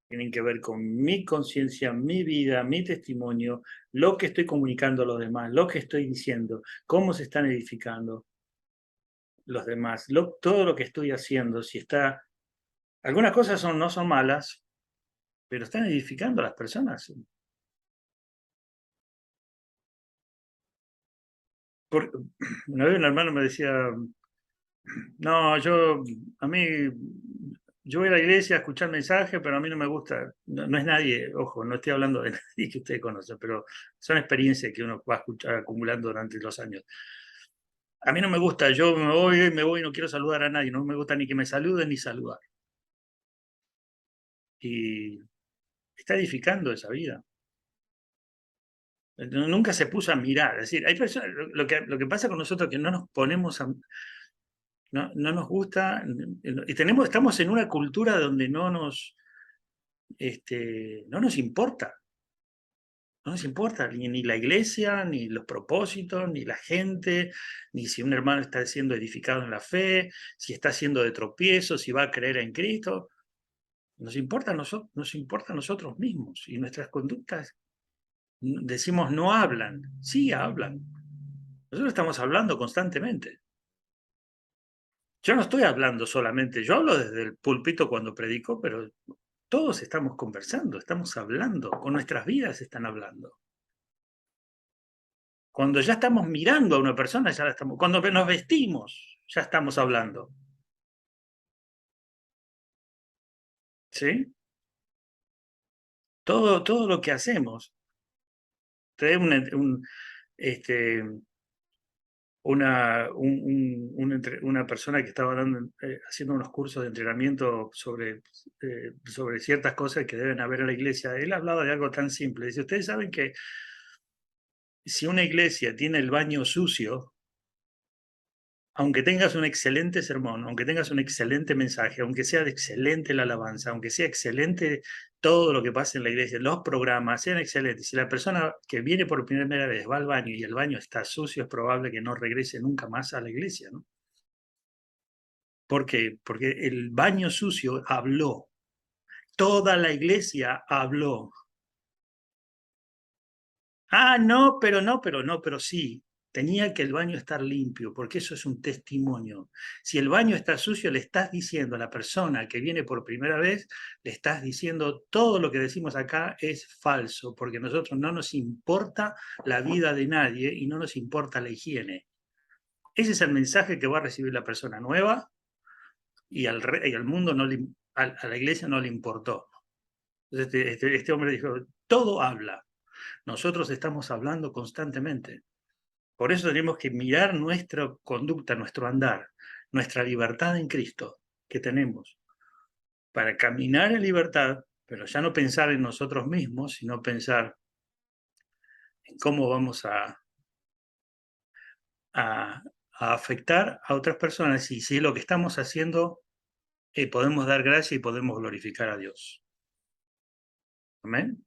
Tienen que ver con mi conciencia, mi vida, mi testimonio, lo que estoy comunicando a los demás, lo que estoy diciendo, cómo se están edificando los demás, todo lo que estoy haciendo. Si está, algunas cosas no son malas, pero están edificando a las personas. Una vez un hermano me decía, no, yo voy a la iglesia a escuchar mensajes, pero a mí no me gusta, no es nadie, ojo, no estoy hablando de nadie que ustedes conocen, pero son experiencias que uno va acumulando durante los años. A mí no me gusta, yo me voy, no quiero saludar a nadie, no me gusta ni que me saluden ni saludar. Y está edificando esa vida. Nunca se puso a mirar, es decir, hay personas, lo que pasa con nosotros es que no nos ponemos a... No nos gusta, y estamos en una cultura donde no nos importa. No nos importa ni la iglesia, ni los propósitos, ni la gente, ni si un hermano está siendo edificado en la fe, si está siendo de tropiezo, si va a creer en Cristo. Nos importa a nosotros mismos y nuestras conductas. Decimos no hablan, sí hablan. Nosotros estamos hablando constantemente. Yo no estoy hablando solamente, yo hablo desde el púlpito cuando predico, pero todos estamos conversando, estamos hablando, con nuestras vidas están hablando. Cuando ya estamos mirando a una persona, ya la estamos, cuando nos vestimos, ya estamos hablando. ¿Sí? Todo lo que hacemos. Una persona que estaba haciendo unos cursos de entrenamiento sobre ciertas cosas que deben haber en la iglesia. Él hablaba de algo tan simple. Dice, ustedes saben que si una iglesia tiene el baño sucio, aunque tengas un excelente sermón, aunque tengas un excelente mensaje, aunque sea de excelente la alabanza, aunque sea excelente todo lo que pasa en la iglesia, los programas sean excelentes, si la persona que viene por primera vez va al baño y el baño está sucio, es probable que no regrese nunca más a la iglesia, ¿no? ¿Por qué? Porque el baño sucio habló. Toda la iglesia habló. Pero sí. Tenía que el baño estar limpio, porque eso es un testimonio. Si el baño está sucio, le estás diciendo a la persona que viene por primera vez, le estás diciendo todo lo que decimos acá es falso, porque a nosotros no nos importa la vida de nadie y no nos importa la higiene. Ese es el mensaje que va a recibir la persona nueva y al mundo, a la iglesia no le importó. Entonces este hombre dijo, todo habla. Nosotros estamos hablando constantemente. Por eso tenemos que mirar nuestra conducta, nuestro andar, nuestra libertad en Cristo que tenemos, para caminar en libertad, pero ya no pensar en nosotros mismos, sino pensar en cómo vamos a afectar a otras personas y si lo que estamos haciendo podemos dar gracia y podemos glorificar a Dios. Amén.